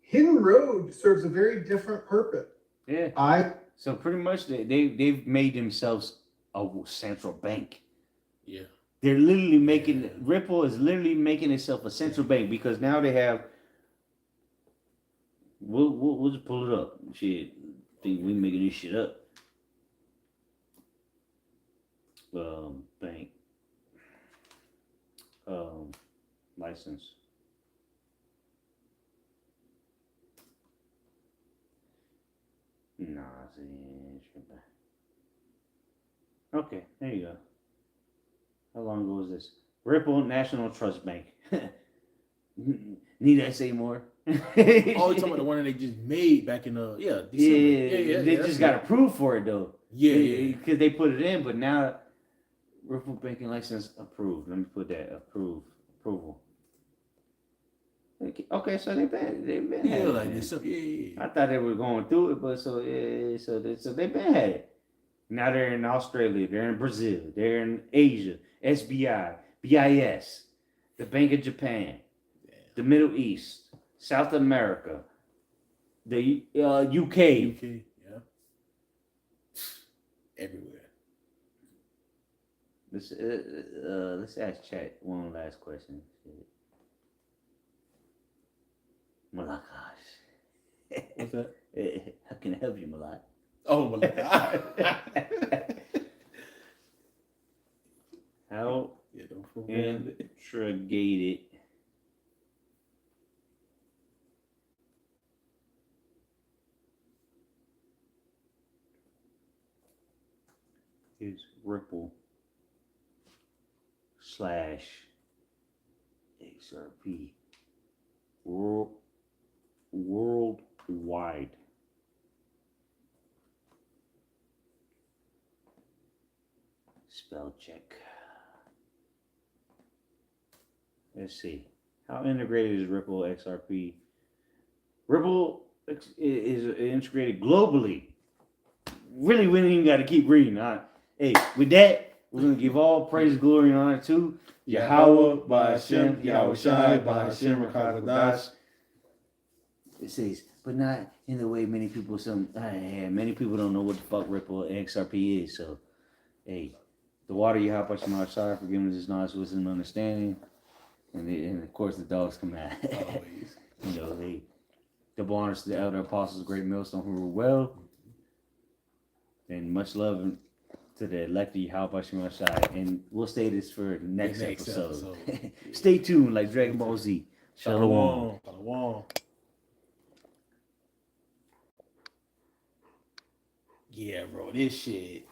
Hidden Road serves a very different purpose. Yeah. So pretty much they've made themselves a central bank. Yeah. They're literally making Ripple is literally making itself a central bank, because now they have. We'll just pull it up. Shit, think we making this shit up. Bank. License. Nah, okay, there you go. How long ago was this? Ripple National Trust Bank. Need I say more? Oh, you talking about the one that they just made back in December. Yeah. They just got approved for it though. Yeah. Because they put it in, but now Ripple banking license approved. Let me put that approval. Okay, so they've been had like it, this. Yeah. I thought they were going through it, but so they've been had it. Now they're in Australia, they're in Brazil, they're in Asia, SBI, BIS, the Bank of Japan, the Middle East, South America, the UK. Yeah. Everywhere. Let's ask chat one last question. Malak. What's that? How can I help you, Malak? Oh, Malak. How integrated is Ripple / XRP worldwide? Spell check. Let's see. How integrated is Ripple XRP? Ripple is integrated globally. Really, we ain't even got to keep reading. Hey, with that, we're going to give all praise, glory, and honor to Yahweh, Ba'ashem, Yahweh Shai, Ba'ashem, Rakadash. It says, but not in the way many people many people don't know what the fuck Ripple XRP is. So, hey, the water you hop out your mouth, sorry for giving us this knowledge, wisdom, and understanding. And of course, the dogs come out. Always. Hey, double honors to the elder apostles, great millstone who rule well. And much love to the elected Yahweh Shai. And we'll stay this for the next episode. Stay tuned, like Dragon Ball Z. Shalom. Shalom. Yeah, bro, this shit.